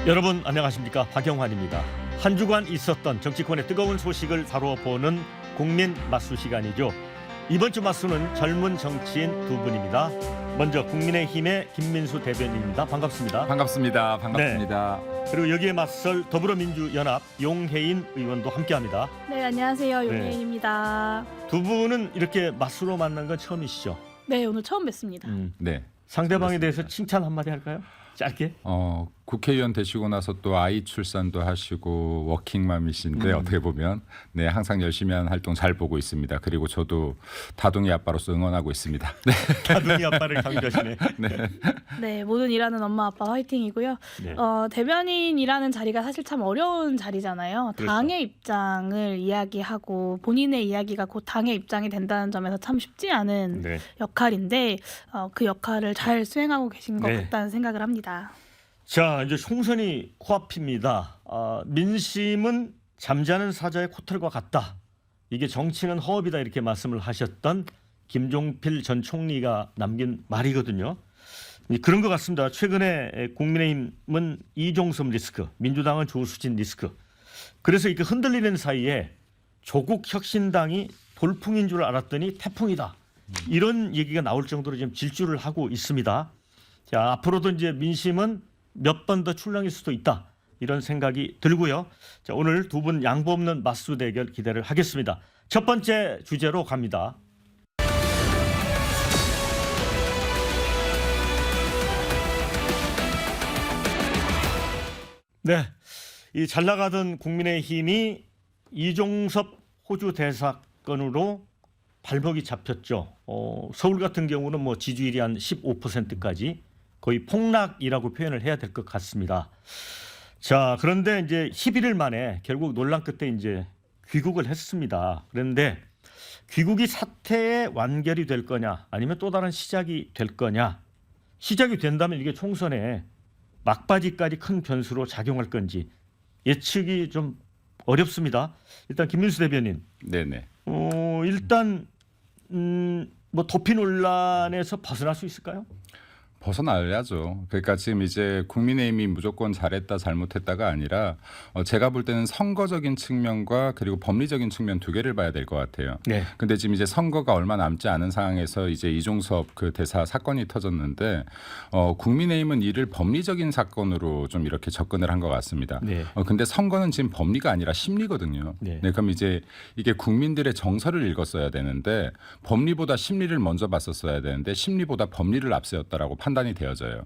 여러분 안녕하십니까, 박영환입니다. 한 주간 있었던 정치권의 뜨거운 소식을 다뤄보는 국민 맛수 시간이죠. 이번 주 맛수는 젊은 정치인 두 분입니다. 먼저 국민의힘의 김민수 대변인입니다. 반갑습니다. 반갑습니다. 반갑습니다. 네. 그리고 여기에 맞설 더불어민주연합 용혜인 의원도 함께합니다. 네, 안녕하세요. 용혜인입니다. 두 분은 이렇게 맛수로 만난 건 처음이시죠? 네, 오늘 처음 뵙습니다. 네. 상대방에 대해서 칭찬 한마디 할까요? 짧게. 국회의원 되시고 나서 또 아이 출산도 하시고 워킹맘이신데 어떻게 보면 네, 항상 열심히 하는 활동 잘 보고 있습니다. 그리고 저도 다둥이 아빠로서 응원하고 있습니다. 네. 다둥이 아빠를 강조하시네. 네, 모든 일하는 엄마 아빠 화이팅이고요. 네. 대변인이라는 자리가 사실 참 어려운 자리잖아요. 그렇죠. 당의 입장을 이야기하고 본인의 이야기가 곧 당의 입장이 된다는 점에서 참 쉽지 않은 네. 역할인데 그 역할을 잘 수행하고 계신 것 네. 같다는 생각을 합니다. 자, 이제 총선이 코앞입니다. 민심은 잠자는 사자의 코털과 같다. 이게 정치는 허업이다, 이렇게 말씀을 하셨던 김종필 전 총리가 남긴 말이거든요. 그런 것 같습니다. 최근에 국민의힘은 이종섭 리스크, 민주당은 조수진 리스크. 그래서 이렇게 흔들리는 사이에 조국 혁신당이 돌풍인 줄 알았더니 태풍이다. 이런 얘기가 나올 정도로 지금 질주를 하고 있습니다. 자, 앞으로도 이제 민심은 몇 번 더 출렁일 수도 있다, 이런 생각이 들고요. 자, 오늘 두 분 양보 없는 맞수 대결 기대를 하겠습니다. 첫 번째 주제로 갑니다. 네, 이 잘 나가던 국민의힘이 이종섭 호주 대사건으로 발목이 잡혔죠. 서울 같은 경우는 뭐 지지율이 한 15%까지 거의 폭락이라고 표현을 해야 될 것 같습니다. 자, 그런데 이제 11일 만에 결국 논란 끝에 이제 귀국을 했습니다. 그런데 귀국이 사태의 완결이 될 거냐, 아니면 또 다른 시작이 될 거냐. 시작이 된다면 이게 총선에 막바지까지 큰 변수로 작용할 건지 예측이 좀 어렵습니다. 일단 김민수 대변인. 네네. 일단 뭐 도피 논란에서 벗어날 수 있을까요? 벗어나야죠. 그러니까 지금 이제 국민의힘이 무조건 잘했다 잘못했다가 아니라 제가 볼 때는 선거적인 측면과 그리고 법리적인 측면 두 개를 봐야 될 것 같아요. 네. 근데 지금 이제 선거가 얼마 남지 않은 상황에서 이제 이종섭 그 대사 사건이 터졌는데 국민의힘은 이를 법리적인 사건으로 좀 이렇게 접근을 한 것 같습니다. 네. 근데 선거는 지금 법리가 아니라 심리거든요. 네. 네, 그럼 이제 이게 국민들의 정서를 읽었어야 되는데 법리보다 심리를 먼저 봤었어야 되는데 심리보다 법리를 앞세웠다라고 판단이 되어져요.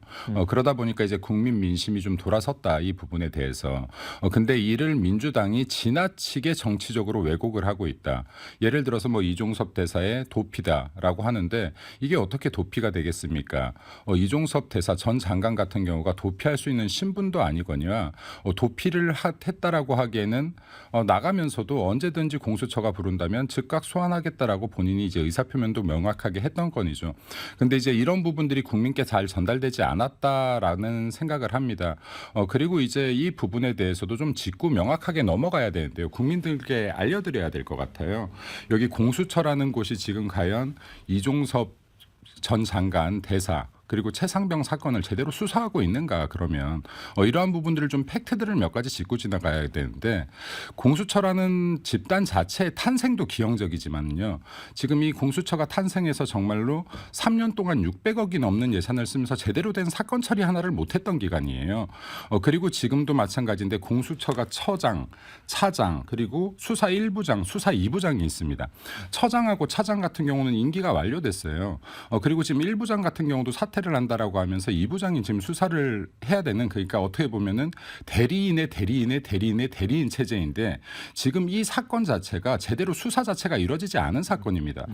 그러다 보니까 이제 국민 민심이 좀 돌아섰다, 이 부분에 대해서. 근데 이를 민주당이 지나치게 정치적으로 왜곡을 하고 있다. 예를 들어서 뭐 이종섭 대사의 도피다라고 하는데 이게 어떻게 도피가 되겠습니까? 이종섭 대사 전 장관 같은 경우가 도피할 수 있는 신분도 아니거니와 도피를 했다라고 하기에는 나가면서도 언제든지 공수처가 부른다면 즉각 소환하겠다라고 본인이 이제 의사표명도 명확하게 했던 건이죠. 근데 이제 이런 부분들이 국민께 잘 전달되지 않았다라는 생각을 합니다. 그리고 이제 이 부분에 대해서도 좀 짚고 명확하게 넘어가야 되는데요. 국민들께 알려드려야 될 것 같아요. 여기 공수처라는 곳이 지금 과연 이종섭 전 장관 대사 그리고 최상병 사건을 제대로 수사하고 있는가, 그러면 이러한 부분들을 좀 팩트들을 몇 가지 짚고 지나가야 되는데, 공수처라는 집단 자체의 탄생도 기형적이지만요, 지금 이 공수처가 탄생해서 정말로 3년 동안 600억이 넘는 예산을 쓰면서 제대로 된 사건 처리 하나를 못했던 기간이에요. 그리고 지금도 마찬가지인데 공수처가 처장, 차장, 그리고 수사 1부장, 수사 2부장이 있습니다. 처장하고 차장 같은 경우는 임기가 완료됐어요. 그리고 지금 1부장 같은 경우도 사퇴를 한다라고 하면서 2부장이 지금 수사를 해야 되는, 그러니까 어떻게 보면은 대리인의 대리인의 대리인의 대리인 체제인데, 지금 이 사건 자체가 제대로 수사 자체가 이루어지지 않은 사건입니다.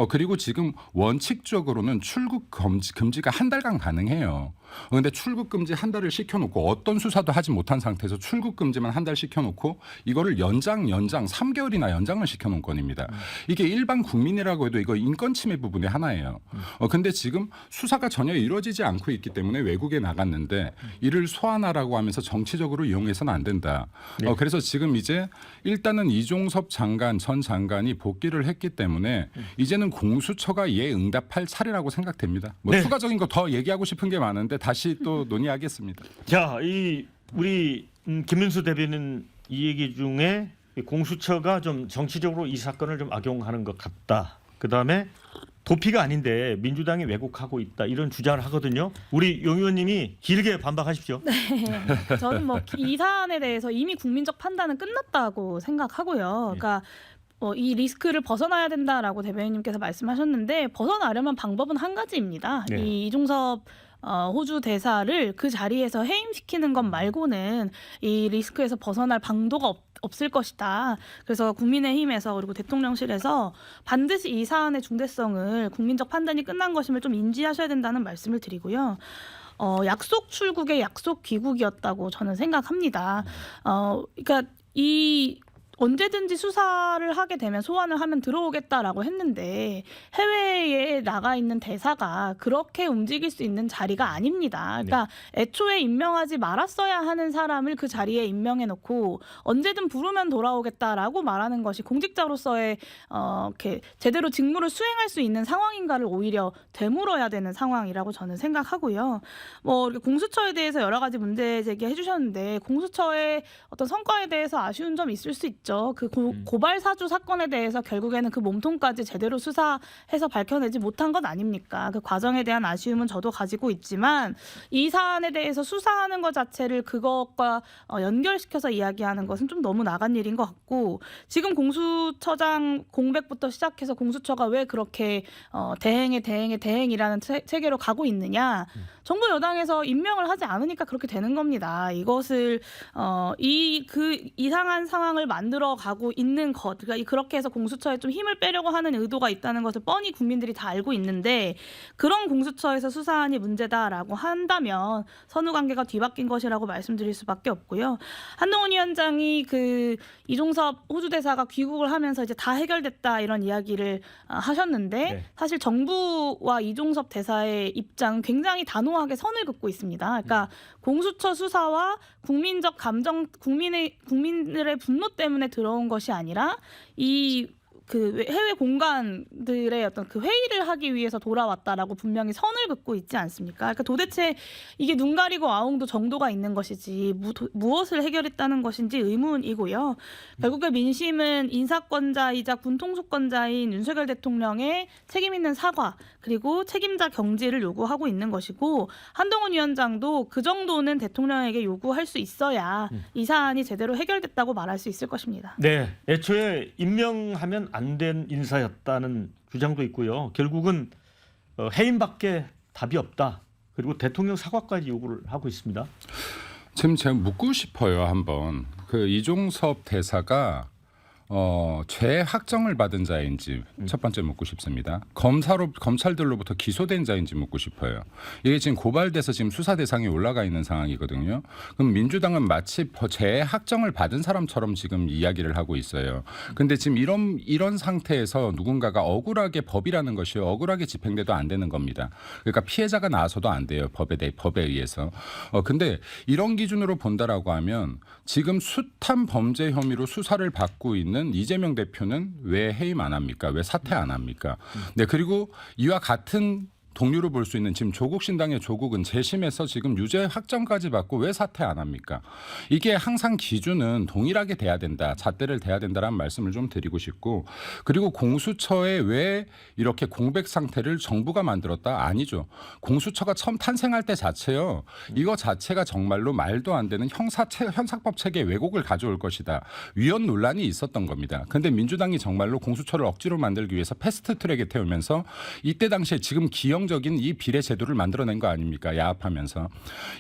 그리고 지금 원칙적으로는 출국 금지가 한 달간 가능해요. 그런데 출국 금지 한 달을 시켜놓고 어떤 수사도 하지 못한 상태에서 출국 금지만 한 달 시켜놓고 이거를 연장 3개월이나 연장을 시켜놓은 건입니다. 이게 일반 국민이라고 해도 이거 인권 침해 부분의 하나예요. 근데 지금 수사가 전혀 이루어지지 않고 있기 때문에 외국에 나갔는데 이를 소환하라고 하면서 정치적으로 이용해서는 안 된다. 네. 그래서 지금 이제 일단은 이종섭 장관 전 장관이 복귀를 했기 때문에 이제는 공수처가 이에 응답할 차례라고 생각됩니다. 뭐 네. 추가적인 거 더 얘기하고 싶은 게 많은데 다시 또 논의하겠습니다. 자, 이 우리 김민수 대변인 이 얘기 중에 공수처가 좀 정치적으로 이 사건을 좀 악용하는 것 같다. 그다음에 도피가 아닌데 민주당이 왜곡하고 있다 이런 주장을 하거든요. 우리 용 의원님이 길게 반박하십시오. 저는 뭐 이 사안에 대해서 이미 국민적 판단은 끝났다고 생각하고요. 그러니까 이 리스크를 벗어나야 된다라고 대변인님께서 말씀하셨는데 벗어나려면 방법은 한 가지입니다. 네. 이 이종섭 호주 대사를 그 자리에서 해임시키는 것 말고는 이 리스크에서 벗어날 방도가 없을 것이다. 그래서 국민의힘에서 그리고 대통령실에서 반드시 이 사안의 중대성을 국민적 판단이 끝난 것임을 좀 인지하셔야 된다는 말씀을 드리고요. 약속 출국의 약속 귀국이었다고 저는 생각합니다. 그러니까 언제든지 수사를 하게 되면 소환을 하면 들어오겠다라고 했는데 해외에 나가 있는 대사가 그렇게 움직일 수 있는 자리가 아닙니다. 그러니까 애초에 임명하지 말았어야 하는 사람을 그 자리에 임명해 놓고 언제든 부르면 돌아오겠다라고 말하는 것이 공직자로서의 이렇게 제대로 직무를 수행할 수 있는 상황인가를 오히려 되물어야 되는 상황이라고 저는 생각하고요. 뭐 이렇게 공수처에 대해서 여러 가지 문제 제기해 주셨는데 공수처의 어떤 성과에 대해서 아쉬운 점이 있을 수 있죠. 그 고발 사주 사건에 대해서 결국에는 그 몸통까지 제대로 수사해서 밝혀내지 못한 것 아닙니까? 그 과정에 대한 아쉬움은 저도 가지고 있지만 이 사안에 대해서 수사하는 것 자체를 그것과 연결시켜서 이야기하는 것은 좀 너무 나간 일인 것 같고 지금 공수처장 공백부터 시작해서 공수처가 왜 그렇게 대행이라는 체계로 가고 있느냐? 정부 여당에서 임명을 하지 않으니까 그렇게 되는 겁니다. 이것을 이상한 상황을 만들어 가고 있는 것, 그러니까 그렇게 해서 공수처에 좀 힘을 빼려고 하는 의도가 있다는 것을 뻔히 국민들이 다 알고 있는데 그런 공수처에서 수사안이 문제다라고 한다면 선후관계가 뒤바뀐 것이라고 말씀드릴 수밖에 없고요. 한동훈 위원장이 그 이종섭 호주 대사가 귀국을 하면서 이제 다 해결됐다 이런 이야기를 하셨는데 사실 정부와 이종섭 대사의 입장은 굉장히 단호하게 선을 긋고 있습니다. 그러니까 공수처 수사와 국민적 감정, 국민들의 분노 때문에 들어온 것이 아니라 그 해외 공간들의 어떤 그 회의를 하기 위해서 돌아왔다라고 분명히 선을 긋고 있지 않습니까? 그러니까 도대체 이게 눈 가리고 아웅도 정도가 있는 것이지 무엇을 해결했다는 것인지 의문이고요. 결국에 민심은 인사권자이자 군통수권자인 윤석열 대통령의 책임 있는 사과 그리고 책임자 경질을 요구하고 있는 것이고 한동훈 위원장도 그 정도는 대통령에게 요구할 수 있어야 이 사안이 제대로 해결됐다고 말할 수 있을 것입니다. 네, 애초에 임명하면 안 된 인사였다는 주장도 있고요. 결국은 해임밖에 답이 없다. 그리고 대통령 사과까지 요구를 하고 있습니다. 지금 제가 묻고 싶어요. 한번 그 이종섭 대사가 죄 확정을 받은 자인지 첫 번째 묻고 싶습니다. 검찰들로부터 기소된 자인지 묻고 싶어요. 이게 지금 고발돼서 지금 수사 대상에 올라가 있는 상황이거든요. 그럼 민주당은 마치 죄 확정을 받은 사람처럼 지금 이야기를 하고 있어요. 근데 지금 이런 상태에서 누군가가 억울하게 법이라는 것이 억울하게 집행돼도 안 되는 겁니다. 그러니까 피해자가 나와서도 안 돼요. 법에 의해서. 근데 이런 기준으로 본다라고 하면 지금 숱한 범죄 혐의로 수사를 받고 있는 이재명 대표는 왜 해임 안 합니까? 왜 사퇴 안 합니까? 네, 그리고 이와 같은 동료로 볼 수 있는 지금 조국신당의 조국은 재심에서 지금 유죄 확정까지 받고 왜 사퇴 안 합니까? 이게 항상 기준은 동일하게 돼야 된다. 잣대를 대야 된다라는 말씀을 좀 드리고 싶고 그리고 공수처에 왜 이렇게 공백 상태를 정부가 만들었다? 아니죠. 공수처가 처음 탄생할 때 자체요. 이거 자체가 정말로 말도 안 되는 형사법 체계 왜곡을 가져올 것이다. 위헌 논란이 있었던 겁니다. 그런데 민주당이 정말로 공수처를 억지로 만들기 위해서 패스트트랙에 태우면서 이때 당시에 지금 기형적인 이 비례 제도를 만들어낸 거 아닙니까? 야합하면서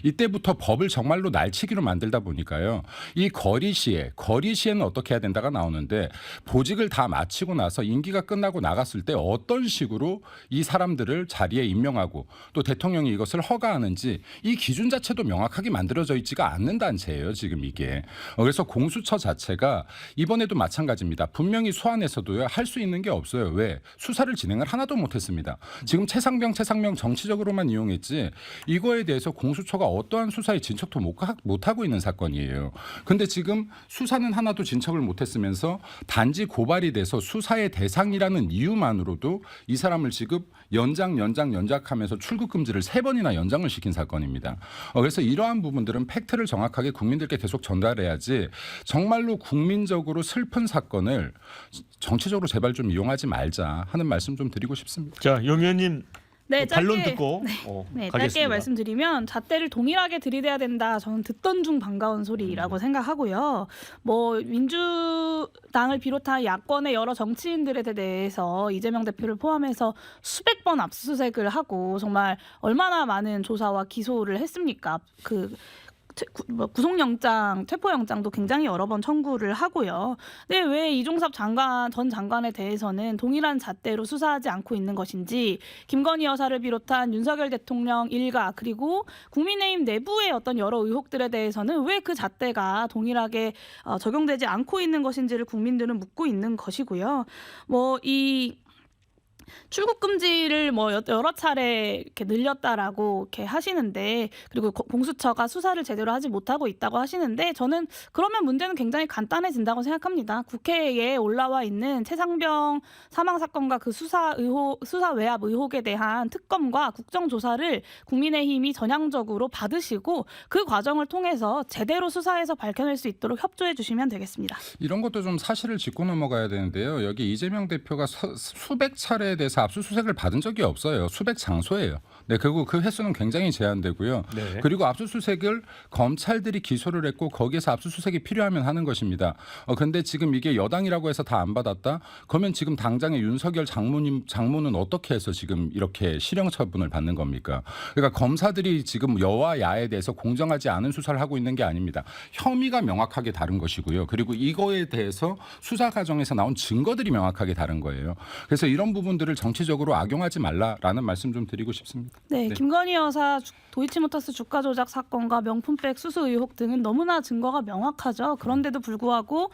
이때부터 법을 정말로 날치기로 만들다 보니까요. 이 거리 시에는 어떻게 해야 된다가 나오는데 보직을 다 마치고 나서 임기가 끝나고 나갔을 때 어떤 식으로 이 사람들을 자리에 임명하고 또 대통령이 이것을 허가하는지 이 기준 자체도 명확하게 만들어져 있지가 않는 단체예요. 지금 이게. 그래서 공수처 자체가 이번에도 마찬가지입니다. 분명히 소환에서도요. 할 수 있는 게 없어요. 왜? 수사를 진행을 하나도 못했습니다. 지금 최상병 최상명 정치적으로만 이용했지 이거에 대해서 공수처가 어떠한 수사에 진척도 못하고 있는 사건이에요. 근데 지금 수사는 하나도 진척을 못했으면서 단지 고발이 돼서 수사의 대상이라는 이유만으로도 이 사람을 지금 연장하면서 출국 금지를 3번이나 연장을 시킨 사건입니다. 그래서 이러한 부분들은 팩트를 정확하게 국민들께 계속 전달해야지 정말로 국민적으로 슬픈 사건을 정치적으로 제발 좀 이용하지 말자 하는 말씀 좀 드리고 싶습니다. 자, 용 의원님 네, 반론 짧게, 듣고 짧게 가겠습니다. 말씀드리면 잣대를 동일하게 들이대야 된다. 저는 듣던 중 반가운 소리라고 생각하고요. 뭐 민주당을 비롯한 야권의 여러 정치인들에 대해서 이재명 대표를 포함해서 수백 번 압수수색을 하고 정말 얼마나 많은 조사와 기소를 했습니까? 구속영장, 체포영장도 굉장히 여러 번 청구를 하고요. 근데 왜 이종섭 전 장관에 대해서는 동일한 잣대로 수사하지 않고 있는 것인지 김건희 여사를 비롯한 윤석열 대통령 일가 그리고 국민의힘 내부의 어떤 여러 의혹들에 대해서는 왜 그 잣대가 동일하게 적용되지 않고 있는 것인지를 국민들은 묻고 있는 것이고요. 이 출국 금지를 여러 차례 이렇게 늘렸다라고 이렇게 하시는데 그리고 공수처가 수사를 제대로 하지 못하고 있다고 하시는데 저는 그러면 문제는 굉장히 간단해진다고 생각합니다. 국회에 올라와 있는 최상병 사망 사건과 그 수사 외압 의혹에 대한 특검과 국정조사를 국민의힘이 전향적으로 받으시고 그 과정을 통해서 제대로 수사해서 밝혀낼 수 있도록 협조해 주시면 되겠습니다. 이런 것도 좀 사실을 짚고 넘어가야 되는데요. 여기 이재명 대표가 수백 차례에 대해서 압수수색을 받은 적이 없어요. 수백 장소예요. 네, 그리고 그 횟수는 굉장히 제한되고요. 네. 그리고 압수수색을 검찰들이 기소를 했고 거기에서 압수수색이 필요하면 하는 것입니다. 그런데 지금 이게 여당이라고 해서 다 안 받았다? 그러면 지금 당장의 윤석열 장모는 어떻게 해서 지금 이렇게 실형 처분을 받는 겁니까? 그러니까 검사들이 지금 여와 야에 대해서 공정하지 않은 수사를 하고 있는 게 아닙니다. 혐의가 명확하게 다른 것이고요. 그리고 이거에 대해서 수사 과정에서 나온 증거들이 명확하게 다른 거예요. 그래서 이런 부분들을 정치적으로 악용하지 말라라는 말씀 좀 드리고 싶습니다. 네, 김건희 여사 도이치모터스 주가 조작 사건과 명품백 수수 의혹 등은 너무나 증거가 명확하죠. 그런데도 불구하고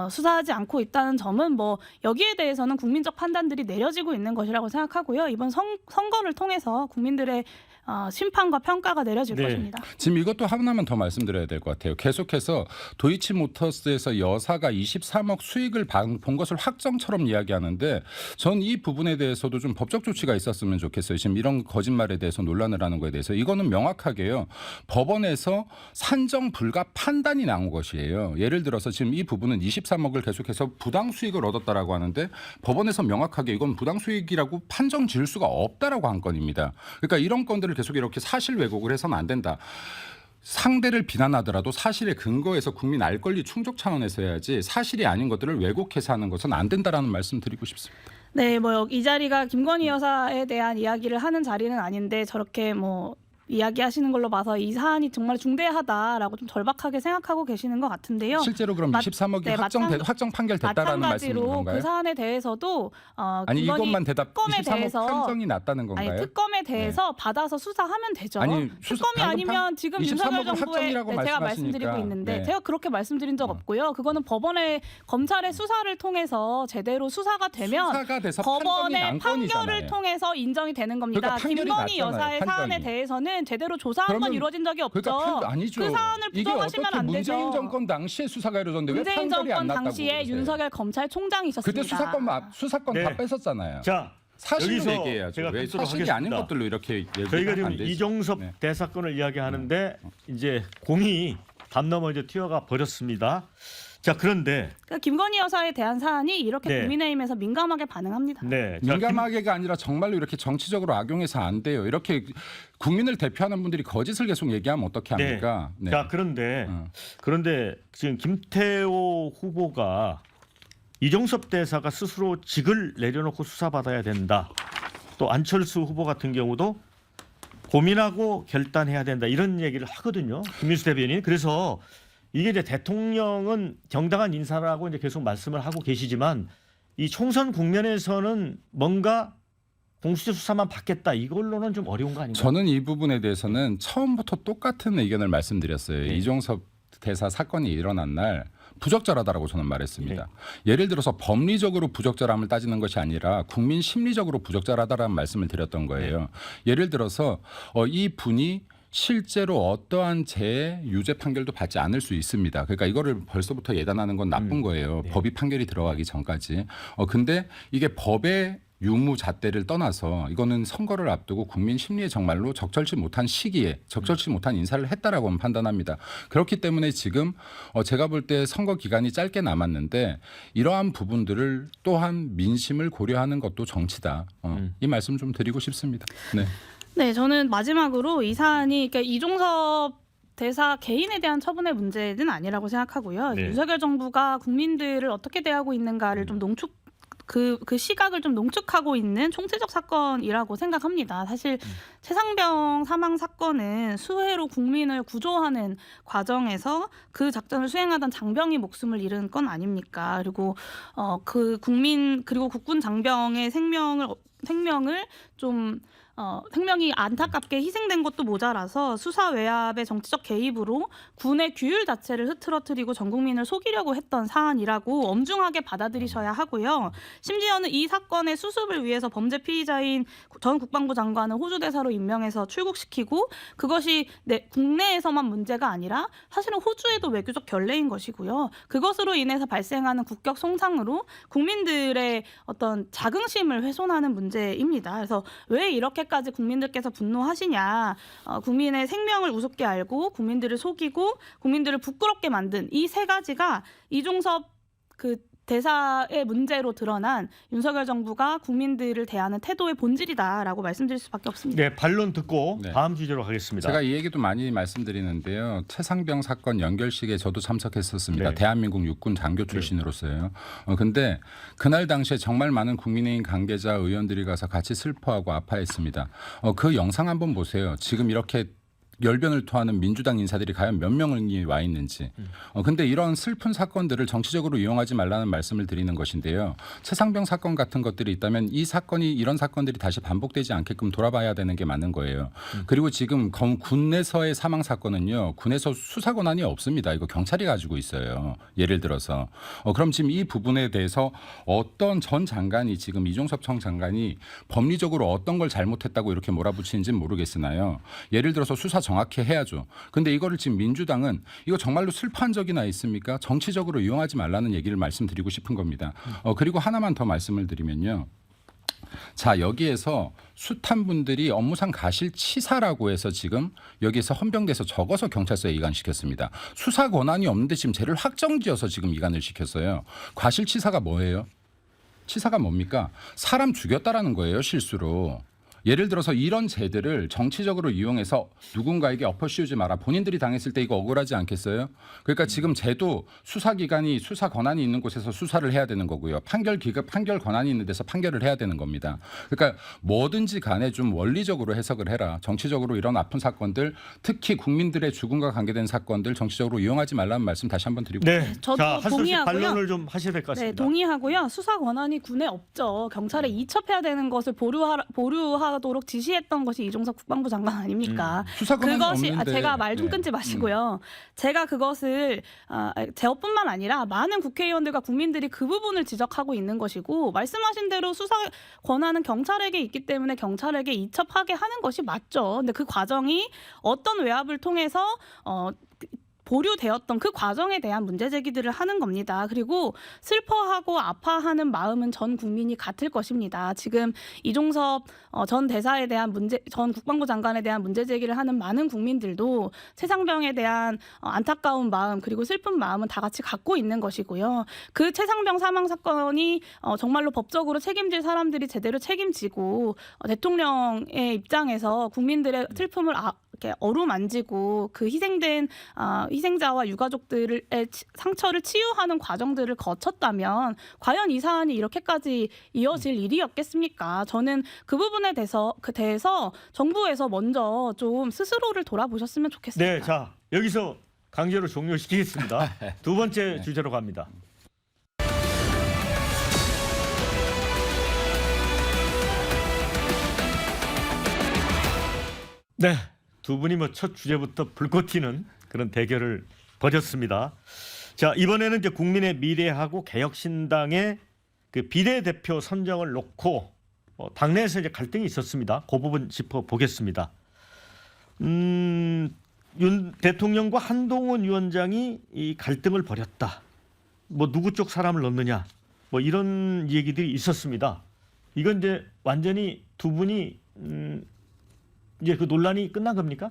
수사하지 않고 있다는 점은 여기에 대해서는 국민적 판단들이 내려지고 있는 것이라고 생각하고요. 이번 선거를 통해서 국민들의 심판과 평가가 내려질 네. 것입니다. 지금 이것도 하나만 더 말씀드려야 될 것 같아요. 계속해서 도이치모터스에서 여사가 23억 수익을 본 것을 확정처럼 이야기하는데 전 이 부분에 대해서도 좀 법적 조치가 있었으면 좋겠어요. 지금 이런 거짓말에 대해서 논란을 하는 거에 대해서 이거는 명확하게요. 법원에서 산정 불가 판단이 나온 것이에요. 예를 들어서 지금 이 부분은 23억을 계속해서 부당 수익을 얻었다라고 하는데 법원에서 명확하게 이건 부당 수익이라고 판정 지을 수가 없다라고 한 건입니다. 그러니까 이런 건들을 계속 이렇게 사실 왜곡을 해서는 안 된다. 상대를 비난하더라도 사실에 근거해서 국민 알 권리 충족 차원에서 해야지 사실이 아닌 것들을 왜곡해서 하는 것은 안 된다라는 말씀 드리고 싶습니다. 네, 이 자리가 김건희 여사에 대한 이야기를 하는 자리는 아닌데 저렇게 이야기하시는 걸로 봐서 이 사안이 정말 중대하다라고 좀 절박하게 생각하고 계시는 것 같은데요. 실제로 그럼 23억이 네, 확정 판결됐다라는 말씀인 마찬가지로 건가요? 그 사안에 대해서도 아니 이것만 대답 특검에 23억 대해서 판정이 났다는 건가요? 특검에 대해서 받아서 수사하면 되죠. 아니, 특검이 아니면 지금 윤석열 23억 정부에 확정이라고 제가 말씀하시니까. 말씀드리고 있는데 네. 제가 그렇게 말씀드린 적 없고요. 그거는 검찰의 수사를 통해서 제대로 수사가 되면 수사가 돼서 판정이 법원의 난 판결을 건이잖아요. 통해서 인정이 되는 겁니다. 그러니까 판결이 김건희 났잖아요, 여사의 사안에 판정이. 대해서는 제대로 조사 한번 그러면 이루어진 적이 없죠. 그러니까 아니죠. 그 사안을 이게 부정하시면 어떻게 안 문재인 되죠. 정권 당시에 수사가 이루어졌는데 왜 문재인 판결이 안 정권 났다고 당시에 그러세요? 윤석열 검찰총장이셨습니다. 그때 수사권 네. 다 뺐었잖아요. 자, 사실로 여기서 얘기해야죠. 제가 왜 듣도록 사실이 아닌 하겠습니다. 것들로 이렇게 얘기하면 저희가 안 지금 되지. 이종섭 네. 대사건을 이야기하는데 이제 공이 담 넘어 이제 튀어가 버렸습니다. 자, 그런데 그러니까 김건희 여사에 대한 사안이 이렇게 네. 국민의힘에서 민감하게 반응합니다. 네, 자, 민감하게가 아니라 정말로 이렇게 정치적으로 악용해서 안 돼요. 이렇게 국민을 대표하는 분들이 거짓을 계속 얘기하면 어떻게 네. 합니까? 네. 자, 그런데 지금 김태호 후보가 이종섭 대사가 스스로 직을 내려놓고 수사받아야 된다. 또 안철수 후보 같은 경우도 고민하고 결단해야 된다. 이런 얘기를 하거든요. 김민수 대변인. 그래서 이게 이제 대통령은 정당한 인사라고 이제 계속 말씀을 하고 계시지만 이 총선 국면에서는 뭔가 공수처 수사만 받겠다. 이걸로는 좀 어려운 거 아닌가요? 저는 이 부분에 대해서는 처음부터 똑같은 의견을 말씀드렸어요. 네. 이종섭 대사 사건이 일어난 날 부적절하다라고 저는 말했습니다. 예를 들어서 법리적으로 부적절함을 따지는 것이 아니라 국민 심리적으로 부적절하다라는 말씀을 드렸던 거예요. 예를 들어서 이 분이 실제로 어떠한 재해 유죄 판결도 받지 않을 수 있습니다. 그러니까 이거를 벌써부터 예단하는 건 나쁜 거예요. 법이 판결이 들어가기 전까지. 근데 이게 법의 유무잣대를 떠나서 이거는 선거를 앞두고 국민 심리에 정말로 적절치 못한 시기에 적절치 못한 인사를 했다라고 판단합니다. 그렇기 때문에 지금 제가 볼 때 선거 기간이 짧게 남았는데 이러한 부분들을 또한 민심을 고려하는 것도 정치다. 이 말씀 좀 드리고 싶습니다. 네. 네, 저는 마지막으로 이 사안이 그러니까 이종섭 대사 개인에 대한 처분의 문제는 아니라고 생각하고요. 네. 윤석열 정부가 국민들을 어떻게 대하고 있는가를 좀 그 시각을 좀 농축하고 있는 총체적 사건이라고 생각합니다. 사실 최상병 사망 사건은 수해로 국민을 구조하는 과정에서 그 작전을 수행하던 장병이 목숨을 잃은 건 아닙니까? 그리고 그 국민 그리고 국군 장병의 생명을 좀 생명이 안타깝게 희생된 것도 모자라서 수사 외압의 정치적 개입으로 군의 규율 자체를 흐트러뜨리고 전 국민을 속이려고 했던 사안이라고 엄중하게 받아들이셔야 하고요. 심지어는 이 사건의 수습을 위해서 범죄 피의자인 전 국방부 장관을 호주 대사로 임명해서 출국시키고 그것이 국내에서만 문제가 아니라 사실은 호주에도 외교적 결례인 것이고요. 그것으로 인해서 발생하는 국격 손상으로 국민들의 어떤 자긍심을 훼손하는 문제입니다. 그래서 왜 이렇게까지 국민들께서 분노하시냐. 국민의 생명을 우습게 알고 국민들을 속이고 국민들을 부끄럽게 만든 이 세 가지가 이종섭 그 대사의 문제로 드러난 윤석열 정부가 국민들을 대하는 태도의 본질이다라고 말씀드릴 수밖에 없습니다. 네, 반론 듣고 네. 다음 주제로 가겠습니다. 제가 이 얘기도 많이 말씀드리는데요. 최상병 사건 연결식에 저도 참석했었습니다. 네. 대한민국 육군 장교 출신으로서요. 근데 그날 당시에 정말 많은 국민의힘 관계자 의원들이 가서 같이 슬퍼하고 아파했습니다. 그 영상 한번 보세요. 지금 이렇게 열변을 토하는 민주당 인사들이 과연 몇 명이 와 있는지. 근데 이런 슬픈 사건들을 정치적으로 이용하지 말라는 말씀을 드리는 것인데요. 최상병 사건 같은 것들이 있다면 이 사건이 이런 사건들이 다시 반복되지 않게끔 돌아봐야 되는 게 맞는 거예요. 그리고 지금 군에서의 사망 사건은요. 군에서 수사 권한이 없습니다. 이거 경찰이 가지고 있어요. 예를 들어서. 그럼 지금 이 부분에 대해서 어떤 전 장관이 지금 이종섭 청 장관이 법리적으로 어떤 걸 잘못했다고 이렇게 몰아붙이는지는 모르겠으나요. 예를 들어서 수사 정확히 해야죠. 근데 이거를 지금 민주당은 이거 정말로 슬퍼한 적이나 있습니까? 정치적으로 이용하지 말라는 얘기를 말씀드리고 싶은 겁니다. 그리고 하나만 더 말씀을 드리면요. 자, 여기에서 숱한 분들이 업무상 가실치사라고 해서 지금 여기에서 헌병돼서 적어서 경찰서에 이관시켰습니다. 수사 권한이 없는데 지금 죄를 확정지어서 지금 이관을 시켰어요. 과실치사가 뭐예요? 치사가 뭡니까? 사람 죽였다라는 거예요, 실수로. 예를 들어서 이런 죄들을 정치적으로 이용해서 누군가에게 엎어씌우지 마라. 본인들이 당했을 때 이거 억울하지 않겠어요? 그러니까 지금 제도 수사기관이 수사 권한이 있는 곳에서 수사를 해야 되는 거고요. 판결 권한이 있는 데서 판결을 해야 되는 겁니다. 그러니까 뭐든지 간에 좀 원리적으로 해석을 해라. 정치적으로 이런 아픈 사건들, 특히 국민들의 죽음과 관계된 사건들 정치적으로 이용하지 말라는 말씀 다시 한번 드리고 네, 저도 자, 한솔 씨 동의하고요. 반론을 좀 하셔야 될 것 네, 같습니다. 동의하고요. 수사 권한이 군에 없죠. 경찰에 이첩해야 되는 것을 보류하도록 지시했던 것이 이종섭 국방부 장관 아닙니까? 수사 권한이 그것이 없는데. 제가 말 좀 끊지 마시고요. 제가 그것을 제어뿐만 아니라 많은 국회의원들과 국민들이 그 부분을 지적하고 있는 것이고 말씀하신 대로 수사 권한은 경찰에게 있기 때문에 경찰에게 이첩하게 하는 것이 맞죠. 근데 그 과정이 어떤 외압을 통해서 보류되었던 그 과정에 대한 문제 제기들을 하는 겁니다. 그리고 슬퍼하고 아파하는 마음은 전 국민이 같을 것입니다. 지금 이종섭 전 대사에 대한 전 국방부 장관에 대한 문제 제기를 하는 많은 국민들도 최상병에 대한 안타까운 마음 그리고 슬픈 마음은 다 같이 갖고 있는 것이고요. 그 최상병 사망 사건이 정말로 법적으로 책임질 사람들이 제대로 책임지고 대통령의 입장에서 국민들의 슬픔을 이렇게 어루만지고 그 희생자와 유가족들의 상처를 치유하는 과정들을 거쳤다면 과연 이 사안이 이렇게까지 이어질 일이었겠습니까? 저는 그 부분에 대해서 정부에서 먼저 좀 스스로를 돌아보셨으면 좋겠습니다. 네, 자, 여기서 강제로 종료시키겠습니다. 두 번째 주제로 갑니다. 네, 두 분이 뭐 첫 주제부터 불꽃 튀는 그런 대결을 벌였습니다. 자, 이번에는 이제 국민의 미래하고 개혁신당의 그 비례대표 선정을 놓고 당내에서 이제 갈등이 있었습니다. 그 부분 짚어보겠습니다. 윤 대통령과 한동훈 위원장이 이 갈등을 벌였다. 뭐 누구 쪽 사람을 넣느냐, 뭐 이런 얘기들이 있었습니다. 이건 이제 완전히 두 분이 이제 그 논란이 끝난 겁니까?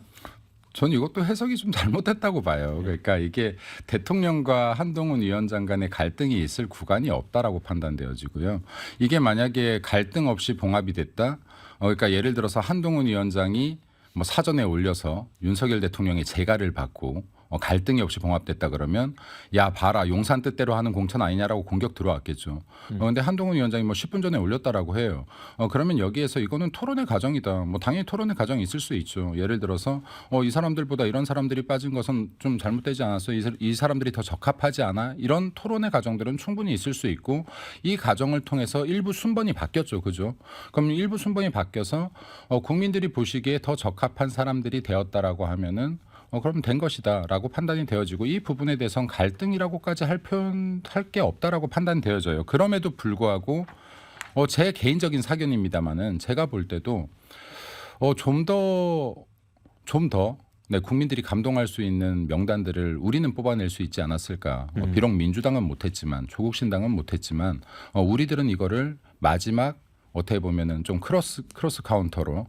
전 이것도 해석이 좀 잘못됐다고 봐요. 그러니까 이게 대통령과 한동훈 위원장 간의 갈등이 있을 구간이 없다라고 판단되어지고요. 이게 만약에 갈등 없이 봉합이 됐다. 그러니까 예를 들어서 한동훈 위원장이 뭐 사전에 올려서 윤석열 대통령의 재가를 받고 갈등이 없이 봉합됐다 그러면 야 봐라 용산 뜻대로 하는 공천 아니냐라고 공격 들어왔겠죠. 그런데 한동훈 위원장이 뭐 10분 전에 올렸다라고 해요. 그러면 여기에서 이거는 토론의 과정이다. 뭐 당연히 토론의 과정이 있을 수 있죠. 예를 들어서 이 사람들보다 이런 사람들이 빠진 것은 좀 잘못되지 않았어. 이 사람들이 더 적합하지 않아. 이런 토론의 과정들은 충분히 있을 수 있고 이 과정을 통해서 일부 순번이 바뀌었죠. 그죠? 그럼 일부 순번이 바뀌어서 국민들이 보시기에 더 적합한 사람들이 되었다라고 하면은 그럼 된 것이다라고 판단이 되어지고 이 부분에 대해서는 갈등이라고까지 할 게 없다라고 판단되어져요. 그럼에도 불구하고 제 개인적인 사견입니다만은 제가 볼 때도 좀 더 네, 국민들이 감동할 수 있는 명단들을 우리는 뽑아낼 수 있지 않았을까. 비록 민주당은 못했지만 조국신당은 못했지만 우리들은 이거를 마지막 어떻게 보면은 좀 크로스 카운터로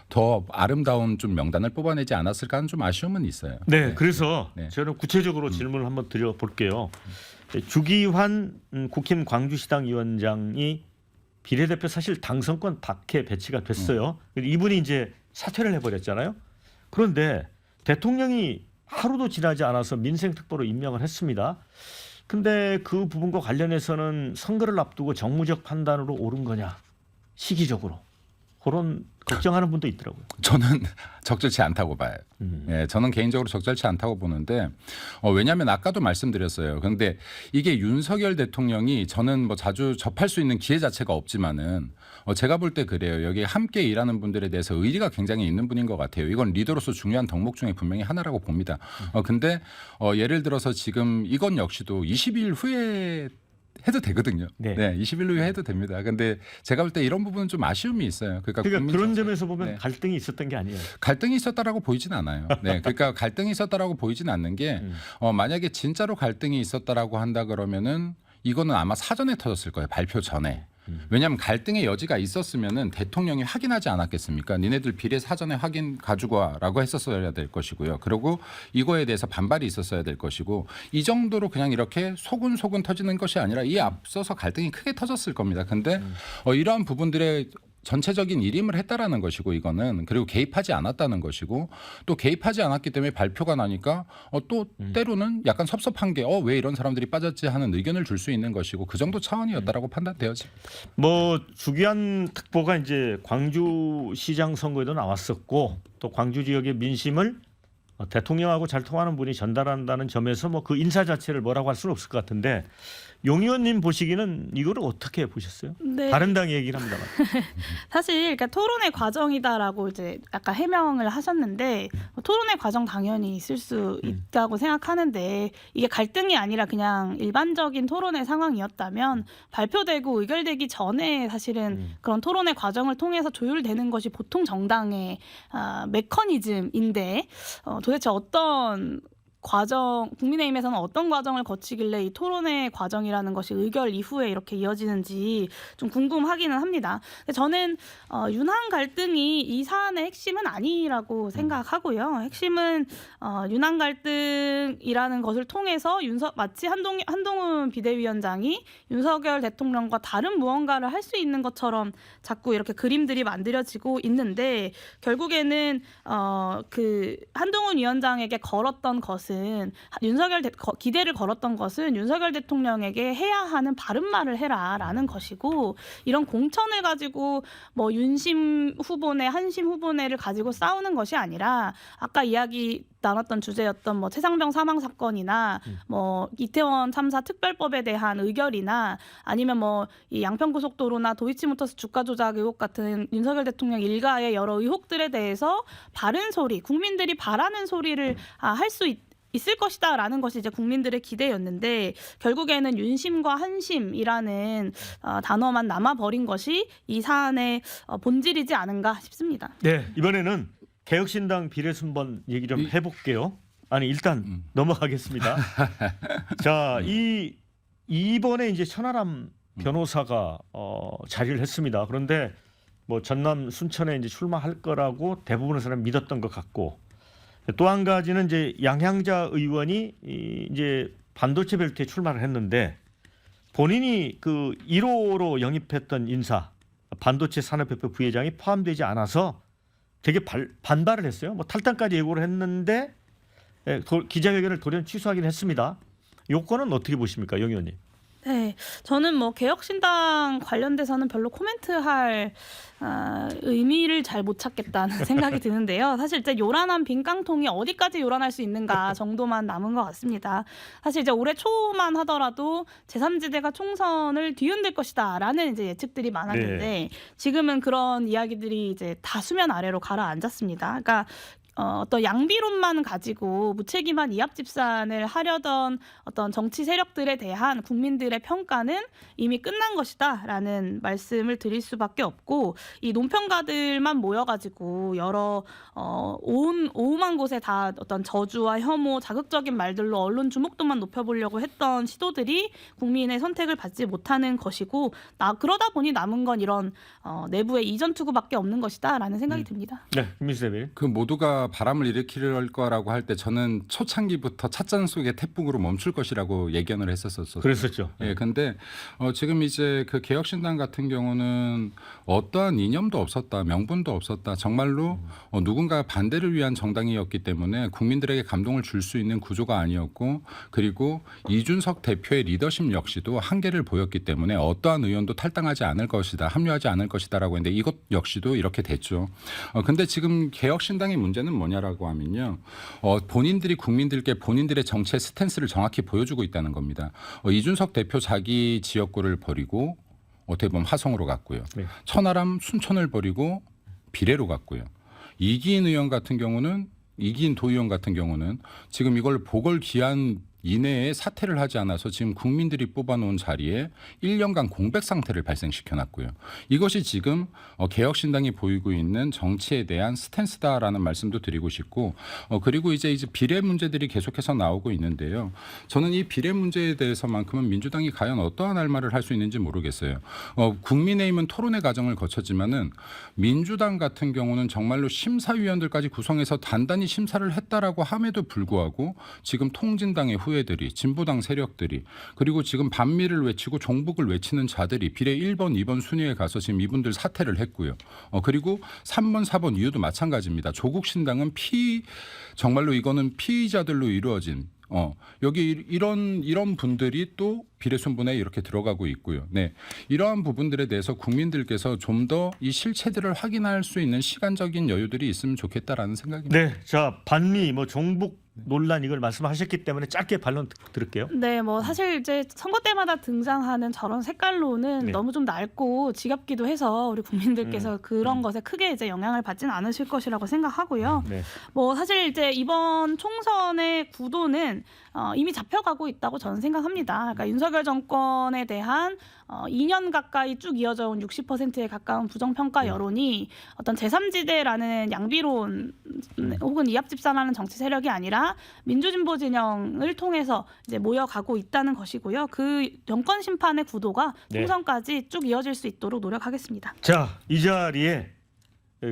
더 아름다운 좀 명단을 뽑아내지 않았을까 하는 좀 아쉬움은 있어요. 네, 그래서 네. 저는 구체적으로 질문을 한번 드려볼게요. 주기환 국힘 광주시당 위원장이 비례대표 사실 당선권 밖에 배치가 됐어요. 이분이 이제 사퇴를 해버렸잖아요. 그런데 대통령이 하루도 지나지 않아서 민생특보로 임명을 했습니다. 근데 그 부분과 관련해서는 선거를 앞두고 정무적 판단으로 옳은 거냐, 시기적으로 그런 걱정하는 분도 있더라고요. 저는 적절치 않다고 봐요. 예, 저는 개인적으로 적절치 않다고 보는데 왜냐하면 아까도 말씀드렸어요. 그런데 이게 윤석열 대통령이 저는 뭐 자주 접할 수 있는 기회 자체가 없지만은 제가 볼 때 그래요. 여기 함께 일하는 분들에 대해서 의리가 굉장히 있는 분인 것 같아요. 이건 리더로서 중요한 덕목 중에 분명히 하나라고 봅니다. 근데 예를 들어서 지금 이건 역시도 20일 후에 해도 되거든요. 네. 네, 20일 후에 해도 됩니다. 근데 제가 볼 때 이런 부분은 좀 아쉬움이 있어요. 그러니까 그런 점에서 보면 네. 갈등이 있었던 게 아니에요. 갈등이 있었다라고 보이진 않아요. 네, 그러니까 갈등이 있었다라고 보이진 않는 게 만약에 진짜로 갈등이 있었다라고 한다 그러면은 이거는 아마 사전에 터졌을 거예요. 발표 전에. 왜냐하면 갈등의 여지가 있었으면은 대통령이 확인하지 않았겠습니까? 니네들 비례 사전에 확인 가지고 와라고 했었어야 될 것이고요. 그리고 이거에 대해서 반발이 있었어야 될 것이고 이 정도로 그냥 이렇게 소근소근 터지는 것이 아니라 이 앞서서 갈등이 크게 터졌을 겁니다. 근데 이러한 부분들의 전체적인 일임을 했다라는 것이고 이거는 그리고 개입하지 않았다는 것이고 또 개입하지 않았기 때문에 발표가 나니까 또 때로는 약간 섭섭한 게 왜 이런 사람들이 빠졌지 하는 의견을 줄 수 있는 것이고 그 정도 차원이었다라고 판단되어집니다. 뭐 주기환 특보가 이제 광주시장 선거에도 나왔었고 또 광주 지역의 민심을 대통령하고 잘 통하는 분이 전달한다는 점에서 뭐 그 인사 자체를 뭐라고 할 수는 없을 것 같은데 용 의원님 보시기는 이거를 어떻게 보셨어요? 네. 다른 당 얘기를 합니다만. 사실 그러니까 토론의 과정이다라고 이제 아까 해명을 하셨는데 토론의 과정 당연히 있을 수 있다고 생각하는데 이게 갈등이 아니라 그냥 일반적인 토론의 상황이었다면 발표되고 의결되기 전에 사실은 그런 토론의 과정을 통해서 조율되는 것이 보통 정당의 메커니즘인데 도대체 어떤 과정, 국민의힘에서는 어떤 과정을 거치길래 이 토론의 과정이라는 것이 의결 이후에 이렇게 이어지는지 좀 궁금하기는 합니다. 근데 저는 윤한 갈등이 이 사안의 핵심은 아니라고 생각하고요. 핵심은 윤한 갈등이라는 것을 통해서 마치 한동훈 비대위원장이 윤석열 대통령과 다른 무언가를 할 수 있는 것처럼 자꾸 이렇게 그림들이 만들어지고 있는데 결국에는 그 한동훈 위원장에게 걸었던 것은 기대를 걸었던 것은 윤석열 대통령에게 해야 하는 바른 말을 해라라는 것이고 이런 공천을 가지고 뭐 윤심 후보네 한심 후보네를 가지고 싸우는 것이 아니라 아까 이야기 나눴던 주제였던 뭐 최상병 사망 사건이나 뭐 이태원 참사 특별법에 대한 의결이나 아니면 뭐 이 양평고속도로나 도이치모터스 주가 조작 의혹 같은 윤석열 대통령 일가의 여러 의혹들에 대해서 바른 소리, 국민들이 바라는 소리를 할 수 있을 것이다라는 것이 이제 국민들의 기대였는데 결국에는 윤심과 한심이라는 단어만 남아버린 것이 이 사안의 본질이지 않은가 싶습니다. 네, 이번에는 개혁신당 비례순번 얘기 좀 해볼게요. 아니 일단 넘어가겠습니다. 자, 이번에 이제 천하람 변호사가 자리를 했습니다. 그런데 뭐 전남 순천에 이제 출마할 거라고 대부분의 사람이 믿었던 것 같고 또 한 가지는 이제 양향자 의원이 이제 반도체 벨트에 출마를 했는데 본인이 그 1호로 영입했던 인사 반도체 산업협회 부회장이 포함되지 않아서 되게 반발을 했어요. 뭐 탈당까지 예고를 했는데 기자회견을 돌연 취소하긴 했습니다. 요건은 어떻게 보십니까, 영 의원님? 네, 저는 뭐 개혁신당 관련돼서는 별로 코멘트할 의미를 잘 못 찾겠다는 생각이 드는데요. 사실 이제 요란한 빈 깡통이 어디까지 요란할 수 있는가 정도만 남은 것 같습니다. 사실 이제 올해 초만 하더라도 제3지대가 총선을 뒤흔들 것이다라는 이제 예측들이 많았는데 네. 지금은 그런 이야기들이 이제 다 수면 아래로 가라앉았습니다. 그러니까 어떤 양비론만 가지고 무책임한 이합 집산을 하려던 어떤 정치 세력들에 대한 국민들의 평가는 이미 끝난 것이다라는 말씀을 드릴 수밖에 없고 이 논평가들만 모여가지고 여러 오만 곳에 다 어떤 저주와 혐오, 자극적인 말들로 언론 주목도만 높여보려고 했던 시도들이 국민의 선택을 받지 못하는 것이고 그러다 보니 남은 건 이런 내부의 이전 투구밖에 없는 것이다라는 생각이 듭니다. 네, 김민수 대변인. 그 모두가 바람을 일으킬 거라고 할 때 저는 초창기부터 찻잔 속의 태풍으로 멈출 것이라고 예견을 했었었어요. 그랬었죠. 예, 근데 지금 이제 그 개혁신당 같은 경우는 어떠한 이념도 없었다, 명분도 없었다. 정말로 누군가 반대를 위한 정당이었기 때문에 국민들에게 감동을 줄 수 있는 구조가 아니었고, 그리고 이준석 대표의 리더십 역시도 한계를 보였기 때문에 어떠한 의원도 탈당하지 않을 것이다, 합류하지 않을 것이다라고 했는데 이것 역시도 이렇게 됐죠. 근데 지금 개혁신당의 문제는 뭐냐라고 하면요, 본인들이 국민들께 본인들의 정치의 스탠스를 정확히 보여주고 있다는 겁니다. 이준석 대표 자기 지역구를 버리고 어떻게 보면 화성으로 갔고요. 네. 천하람 순천을 버리고 비례로 갔고요. 이기인 도의원 같은 경우는 지금 이걸 보궐기한 이내에 사퇴를 하지 않아서 지금 국민들이 뽑아놓은 자리에 1년간 공백 상태를 발생시켜놨고요. 이것이 지금 개혁신당이 보이고 있는 정치에 대한 스탠스다라는 말씀도 드리고 싶고, 그리고 이제 비례 문제들이 계속해서 나오고 있는데요. 저는 이 비례 문제에 대해서만큼은 민주당이 과연 어떠한 할 말을 할 수 있는지 모르겠어요. 국민의힘은 토론회 과정을 거쳤지만은 민주당 같은 경우는 정말로 심사위원들까지 구성해서 단단히 심사를 했다라고 함에도 불구하고 지금 통진당의 후예들이, 진보당 세력들이, 그리고 지금 반미를 외치고 종북을 외치는 자들이 비례 1번, 2번 순위에 가서 지금 이분들 사퇴를 했고요. 그리고 3번, 4번 이유도 마찬가지입니다. 조국 신당은 정말로 이거는 피의자들로 이루어진 여기 이런 분들이 또 비례순번에 이렇게 들어가고 있고요. 네, 이러한 부분들에 대해서 국민들께서 좀 더 이 실체들을 확인할 수 있는 시간적인 여유들이 있으면 좋겠다라는 생각입니다. 네, 자 반미 뭐 종북 논란 이걸 말씀하셨기 때문에 짧게 반론 들을게요. 네, 뭐 사실 이제 선거 때마다 등장하는 저런 색깔로는 네. 너무 좀 낡고 지겹기도 해서 우리 국민들께서 그런 것에 크게 이제 영향을 받지는 않으실 것이라고 생각하고요. 네. 뭐 사실 이제 이번 총선의 구도는 이미 잡혀가고 있다고 저는 생각합니다. 그러니까 윤석열 정권에 대한 2년 가까이 쭉 이어져 온 60%에 가까운 부정평가 여론이 어떤 제3지대라는 양비론 혹은 이합집산하는 정치 세력이 아니라 민주진보 진영을 통해서 이제 모여가고 있다는 것이고요. 그 정권 심판의 구도가 네. 총선까지 쭉 이어질 수 있도록 노력하겠습니다. 자, 이 자리에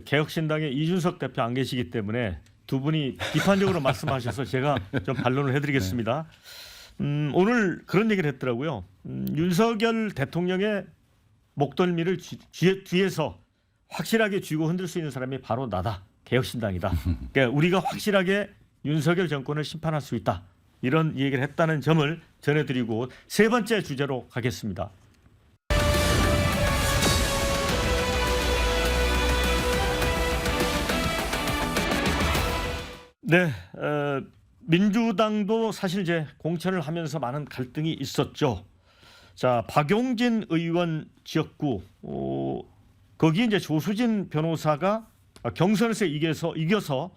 개혁신당의 이준석 대표 안 계시기 때문에 두 분이 비판적으로 말씀하셔서 제가 좀 반론을 해드리겠습니다. 오늘 그런 얘기를 했더라고요. 윤석열 대통령의 목덜미를 뒤에서 확실하게 쥐고 흔들 수 있는 사람이 바로 나다. 개혁신당이다. 그러니까 우리가 확실하게 윤석열 정권을 심판할 수 있다. 이런 얘기를 했다는 점을 전해드리고 세 번째 주제로 가겠습니다. 네, 민주당도 사실 이제 공천을 하면서 많은 갈등이 있었죠. 자, 박용진 의원 지역구 거기 이제 조수진 변호사가 경선에서 이겨서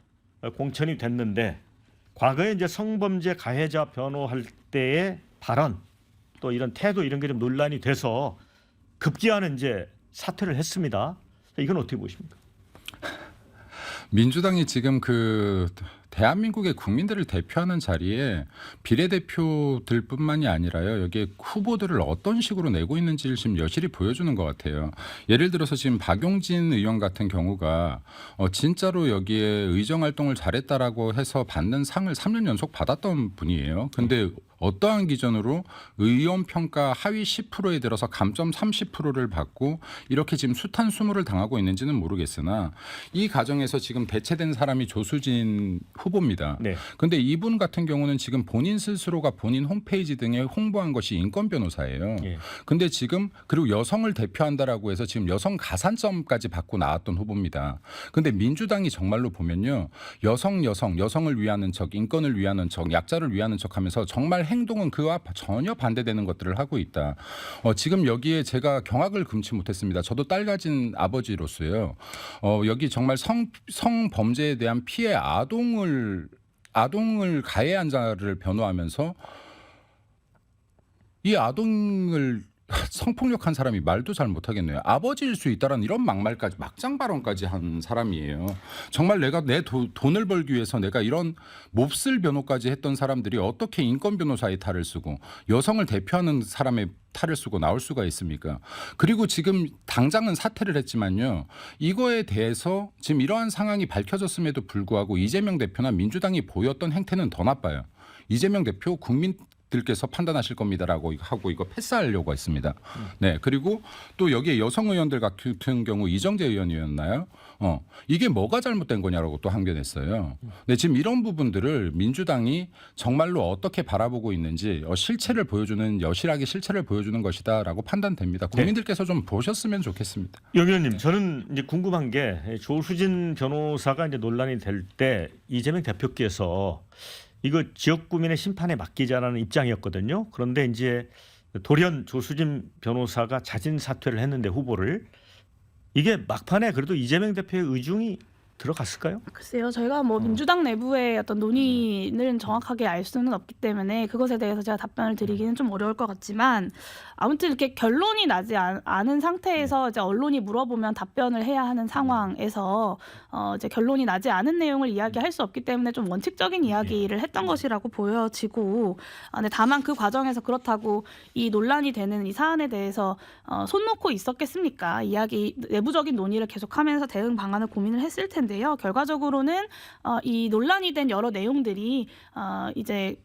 공천이 됐는데 과거에 이제 성범죄 가해자 변호할 때의 발언 또 이런 태도 이런 게 좀 논란이 돼서 급기야는 이제 사퇴를 했습니다. 이건 어떻게 보십니까? 민주당이 지금 그 대한민국의 국민들을 대표하는 자리에 비례대표들뿐만이 아니라요. 여기에 후보들을 어떤 식으로 내고 있는지를 지금 여실히 보여주는 것 같아요. 예를 들어서 지금 박용진 의원 같은 경우가 진짜로 여기에 의정활동을 잘했다라고 해서 받는 상을 3년 연속 받았던 분이에요. 근데 어떠한 기준으로 의원 평가 하위 10%에 들어서 감점 30%를 받고 이렇게 지금 수탄수모를 당하고 있는지는 모르겠으나 이 과정에서 지금 대체된 사람이 조수진 후보입니다. 네. 근데 이분 같은 경우는 지금 본인 스스로가 본인 홈페이지 등에 홍보한 것이 인권 변호사예요. 예. 근데 지금 그리고 여성을 대표한다라고 해서 지금 여성 가산점까지 받고 나왔던 후보입니다. 근데 민주당이 정말로 보면요. 여성을 위하는 척, 인권을 위하는 척, 약자를 위하는 척 하면서 정말 행동은 그와 전혀 반대되는 것들을 하고 있다. 지금 여기에 제가 경악을 금치 못했습니다. 저도 딸 가진 아버지로서요. 여기 정말 성범죄에 대한 피해 아동을 가해한 자를 변호하면서 이 아동을 성폭력한 사람이 말도 잘 못하겠네요. 아버지일 수 있다라는 이런 막말까지 막장 발언까지 한 사람이에요. 정말 내가 내 돈을 벌기 위해서 내가 이런 몹쓸 변호까지 했던 사람들이 어떻게 인권 변호사의 탈을 쓰고 여성을 대표하는 사람의 탈을 쓰고 나올 수가 있습니까? 그리고 지금 당장은 사퇴를 했지만요. 이거에 대해서 지금 이러한 상황이 밝혀졌음에도 불구하고 이재명 대표나 민주당이 보였던 행태는 더 나빠요. 이재명 대표 국민들께서 판단하실 겁니다라고 하고 이거 패스하려고 했습니다. 네, 그리고 또 여기에 여성 의원들 같은 경우 이정재 의원이었나요? 이게 뭐가 잘못된 거냐라고 또 항변했어요. 네, 지금 이런 부분들을 민주당이 정말로 어떻게 바라보고 있는지 실체를 보여주는 여실하게 실체를 보여주는 것이다라고 판단됩니다. 국민들께서 좀 보셨으면 좋겠습니다. 영 의원님, 저는 이제 궁금한 게 조수진 변호사가 이제 논란이 될 때 이재명 대표께서 이거 지역구민의 심판에 맡기자라는 입장이었거든요. 그런데 이제 돌연 조수진 변호사가 자진 사퇴를 했는데 후보를 이게 막판에 그래도 이재명 대표의 의중이 들어갔을까요? 글쎄요, 저희가 뭐 민주당 내부의 어떤 논의는 정확하게 알 수는 없기 때문에 그것에 대해서 제가 답변을 드리기는 좀 어려울 것 같지만 아무튼 이렇게 결론이 나지 않은 상태에서 이제 언론이 물어보면 답변을 해야 하는 상황에서 이제 결론이 나지 않은 내용을 이야기할 수 없기 때문에 좀 원칙적인 이야기를 했던 것이라고 보여지고, 근데 다만 그 과정에서 그렇다고 이 논란이 되는 이 사안에 대해서 손 놓고 있었겠습니까? 내부적인 논의를 계속하면서 대응 방안을 고민을 했을 텐데요. 결과적으로는 이 논란이 된 여러 내용들이 이제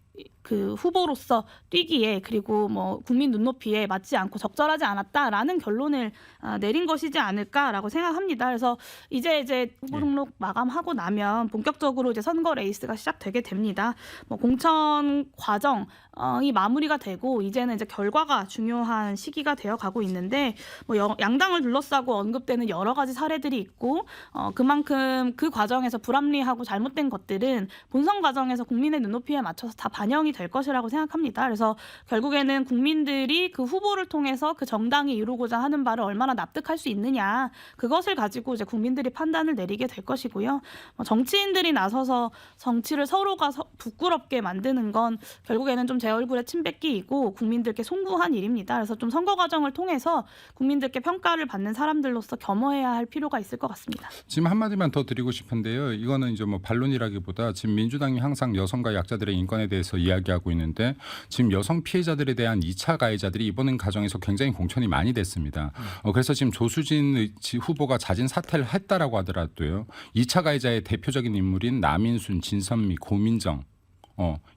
그 후보로서 뛰기에 그리고 뭐 국민 눈높이에 맞지 않고 적절하지 않았다라는 결론을 내린 것이지 않을까라고 생각합니다. 그래서 이제 후보 등록 마감하고 나면 본격적으로 이제 선거 레이스가 시작되게 됩니다. 뭐 공천 과정이 마무리가 되고 이제는 이제 결과가 중요한 시기가 되어 가고 있는데 뭐 양당을 둘러싸고 언급되는 여러 가지 사례들이 있고 그만큼 그 과정에서 불합리하고 잘못된 것들은 본선 과정에서 국민의 눈높이에 맞춰서 다 반영이 될 것이라고 생각합니다. 그래서 결국에는 국민들이 그 후보를 통해서 그 정당이 이루고자 하는 바를 얼마나 납득할 수 있느냐, 그것을 가지고 이제 국민들이 판단을 내리게 될 것이고요. 정치인들이 나서서 정치를 서로가 부끄럽게 만드는 건 결국에는 좀 제 얼굴에 침 뱉기이고 국민들께 송구한 일입니다. 그래서 좀 선거 과정을 통해서 국민들께 평가를 받는 사람들로서 겸허해야 할 필요가 있을 것 같습니다. 지금 한마디만 더 드리고 싶은데요. 이거는 이제 뭐 반론이라기보다 지금 민주당이 항상 여성과 약자들의 인권에 대해서 이야기하고 있는데 지금 여성 피해자들에 대한 2차 가해자들이 이번 과정에서 굉장히 공천이 많이 됐습니다. 그래서 지금 조수진 후보가 자진 사퇴를 했다라고 하더라도요. 2차 가해자의 대표적인 인물인 남인순, 진선미, 고민정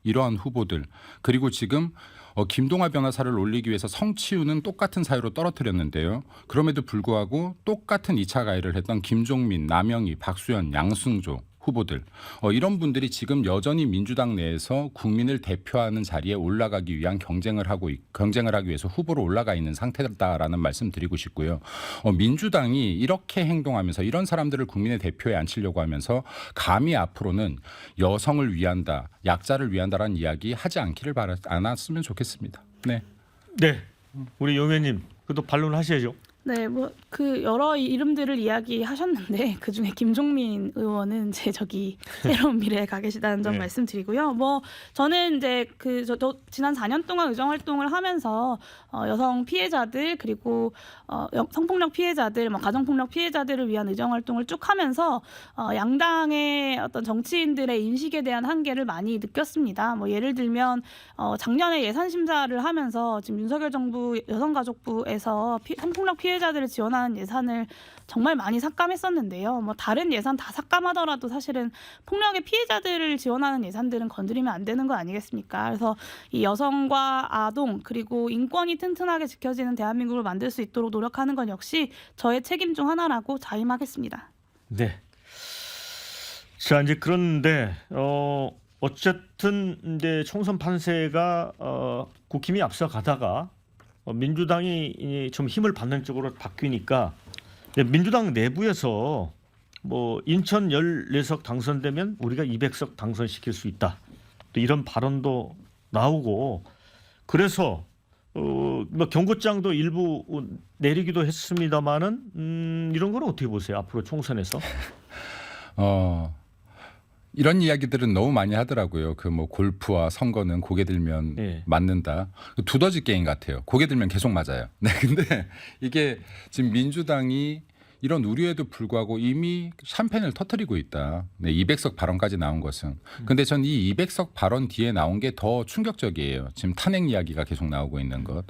이러한 후보들, 그리고 지금 김동아 변호사를 올리기 위해서 성치우는 똑같은 사유로 떨어뜨렸는데요. 그럼에도 불구하고 똑같은 2차 가해를 했던 김종민, 남영희, 박수현, 양승조 후보들, 이런 분들이 지금 여전히 민주당 내에서 국민을 대표하는 자리에 올라가기 위한 경쟁을 하기 위해서 후보로 올라가 있는 상태다라는 말씀 드리고 싶고요. 민주당이 이렇게 행동하면서 이런 사람들을 국민의 대표에 앉히려고 하면서 감히 앞으로는 여성을 위한다, 약자를 위한다라는 이야기 하지 않았으면 좋겠습니다. 네. 네, 우리 영 의원님 그래도 반론하셔야죠. 네, 뭐 그 여러 이름들을 이야기하셨는데 그 중에 김종민 의원은 이제 저기 새로운 미래에 가 계시다는 점 네. 말씀드리고요. 뭐 저는 이제 저도 지난 4년 동안 의정 활동을 하면서 여성 피해자들 그리고 성폭력 피해자들, 뭐 가정폭력 피해자들을 위한 의정 활동을 쭉 하면서 양당의 어떤 정치인들의 인식에 대한 한계를 많이 느꼈습니다. 뭐 예를 들면 작년에 예산 심사를 하면서 지금 윤석열 정부 여성가족부에서 성폭력 피해자들을 지원하는 예산을 정말 많이 삭감했었는데요. 뭐 다른 예산 다 삭감하더라도 사실은 폭력의 피해자들을 지원하는 예산들은 건드리면 안 되는 거 아니겠습니까? 그래서 이 여성과 아동 그리고 인권이 튼튼하게 지켜지는 대한민국을 만들 수 있도록 노력하는 건 역시 저의 책임 중 하나라고 자임하겠습니다. 네. 자 이제 그런데 어쨌든 이제 총선 판세가 국힘이 앞서가다가 민주당이 좀 힘을 받는 쪽으로 바뀌니까 민주당 내부에서 뭐 인천 14석 당선되면 우리가 200석 당선시킬 수 있다. 또 이런 발언도 나오고 그래서 뭐 경고장도 일부 내리기도 했습니다마는 이런 건 어떻게 보세요? 앞으로 총선에서? 이런 이야기들은 너무 많이 하더라고요. 그 뭐 골프와 선거는 고개 들면 네. 맞는다. 두더지 게임 같아요. 고개 들면 계속 맞아요. 네, 근데 이게 지금 민주당이 이런 우려에도 불구하고 이미 샴페인을 터뜨리고 있다. 네, 200석 발언까지 나온 것은. 근데 전 이 200석 발언 뒤에 나온 게 더 충격적이에요. 지금 탄핵 이야기가 계속 나오고 있는 것.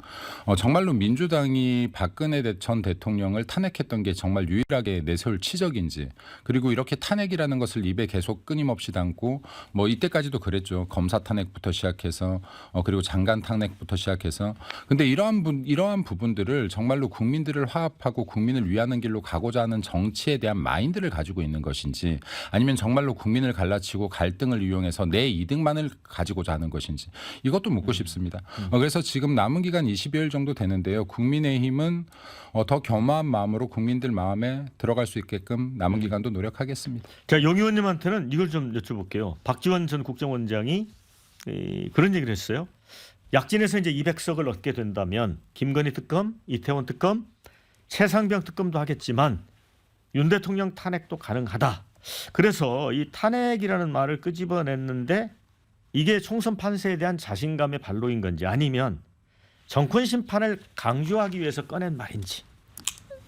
정말로 민주당이 박근혜 전 대통령을 탄핵했던 게 정말 유일하게 내세울 치적인지, 그리고 이렇게 탄핵이라는 것을 입에 계속 끊임없이 담고 뭐 이때까지도 그랬죠. 검사 탄핵부터 시작해서 그리고 장관 탄핵부터 시작해서. 근데 이러한 부분들을 정말로 국민들을 화합하고 국민을 위하는 길로 가고자 하는 정치에 대한 마인드를 가지고 있는 것인지, 아니면 정말로 국민을 갈라치고 갈등을 이용해서 내 이득만을 가지고자 하는 것인지, 이것도 묻고 싶습니다. 그래서 지금 남은 기간 20여일 정도 되는데요. 국민의힘은 더 겸허한 마음으로 국민들 마음에 들어갈 수 있게끔 남은 기간도 노력하겠습니다. 자, 용 의원님한테는 이걸 좀 여쭤볼게요. 박지원 전 국정원장이 그런 얘기를 했어요. 약진에서 이제 200석을 얻게 된다면 김건희 특검, 이태원 특검, 최상병 특검도 하겠지만 윤 대통령 탄핵도 가능하다. 그래서 이 탄핵이라는 말을 끄집어냈는데 이게 총선 판세에 대한 자신감의 발로인 건지 아니면 정권 심판을 강조하기 위해서 꺼낸 말인지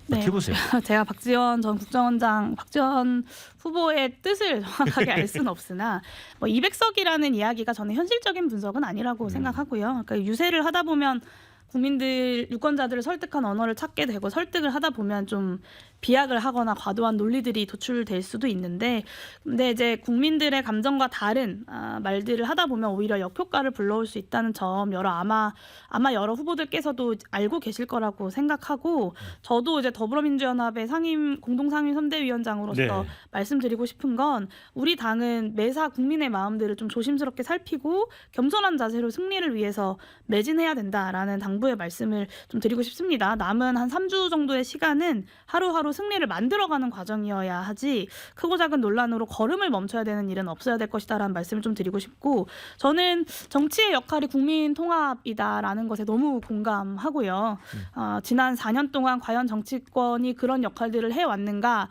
어떻게 보세요? 제가 박지원 전 국정원장, 박지원 후보의 뜻을 정확하게 알 수는 없으나 뭐 200석이라는 이야기가 저는 현실적인 분석은 아니라고 생각하고요. 그러니까 유세를 하다 보면 국민들, 유권자들을 설득한 언어를 찾게 되고 설득을 하다 보면 좀 비약을 하거나 과도한 논리들이 도출될 수도 있는데, 근데 이제 국민들의 감정과 다른 말들을 하다 보면 오히려 역효과를 불러올 수 있다는 점 아마 여러 후보들께서도 알고 계실 거라고 생각하고, 저도 이제 더불어민주연합의 공동상임 선대위원장으로서 네. 말씀드리고 싶은 건 우리 당은 매사 국민의 마음들을 좀 조심스럽게 살피고 겸손한 자세로 승리를 위해서 매진해야 된다라는 당부의 말씀을 좀 드리고 싶습니다. 남은 한 3주 정도의 시간은 하루하루 승리를 만들어가는 과정이어야 하지 크고 작은 논란으로 걸음을 멈춰야 되는 일은 없어야 될 것이다라는 말씀을 좀 드리고 싶고, 저는 정치의 역할이 국민 통합이다라는 것에 너무 공감하고요. 지난 4년 동안 과연 정치권이 그런 역할들을 해왔는가,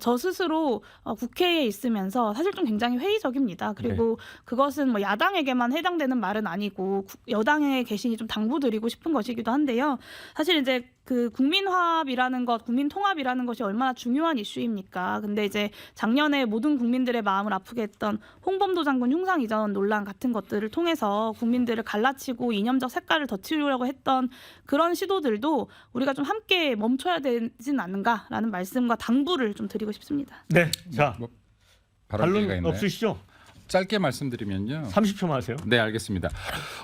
저 스스로 국회에 있으면서 사실 좀 굉장히 회의적입니다. 그리고 그것은 뭐 야당에게만 해당되는 말은 아니고 여당에 계시니 좀 당부드리고 싶은 것이기도 한데요. 사실 이제 그 국민화합이라는 것, 국민통합이라는 것이 얼마나 중요한 이슈입니까? 근데 이제 작년에 모든 국민들의 마음을 아프게 했던 홍범도 장군 흉상 이전 논란 같은 것들을 통해서 국민들을 갈라치고 이념적 색깔을 덧치우려고 했던 그런 시도들도 우리가 좀 함께 멈춰야 되진 않는가라는 말씀과 당부를 좀 드리고 싶습니다. 네, 자 발언 기회가 반론 있나요? 없으시죠? 짧게 말씀드리면요. 30초만 하세요. 네, 알겠습니다.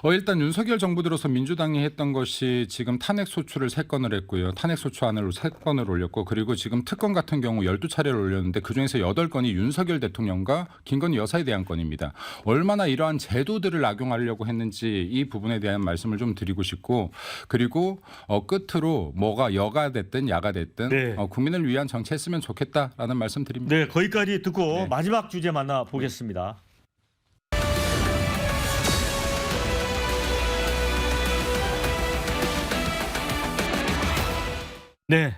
일단 윤석열 정부 들어서 민주당이 했던 것이 지금 탄핵 소추를 3건을 했고요. 탄핵 소추안을 3건을 올렸고, 그리고 지금 특검 같은 경우 12차례를 올렸는데 그중에서 8건이 윤석열 대통령과 김건희 여사에 대한 건입니다. 얼마나 이러한 제도들을 악용하려고 했는지 이 부분에 대한 말씀을 좀 드리고 싶고, 그리고 끝으로 뭐가 여가 됐든 야가 됐든 네. 국민을 위한 정치했으면 좋겠다라는 말씀 드립니다. 네, 거기까지 듣고 네. 마지막 주제 만나 보겠습니다. 네.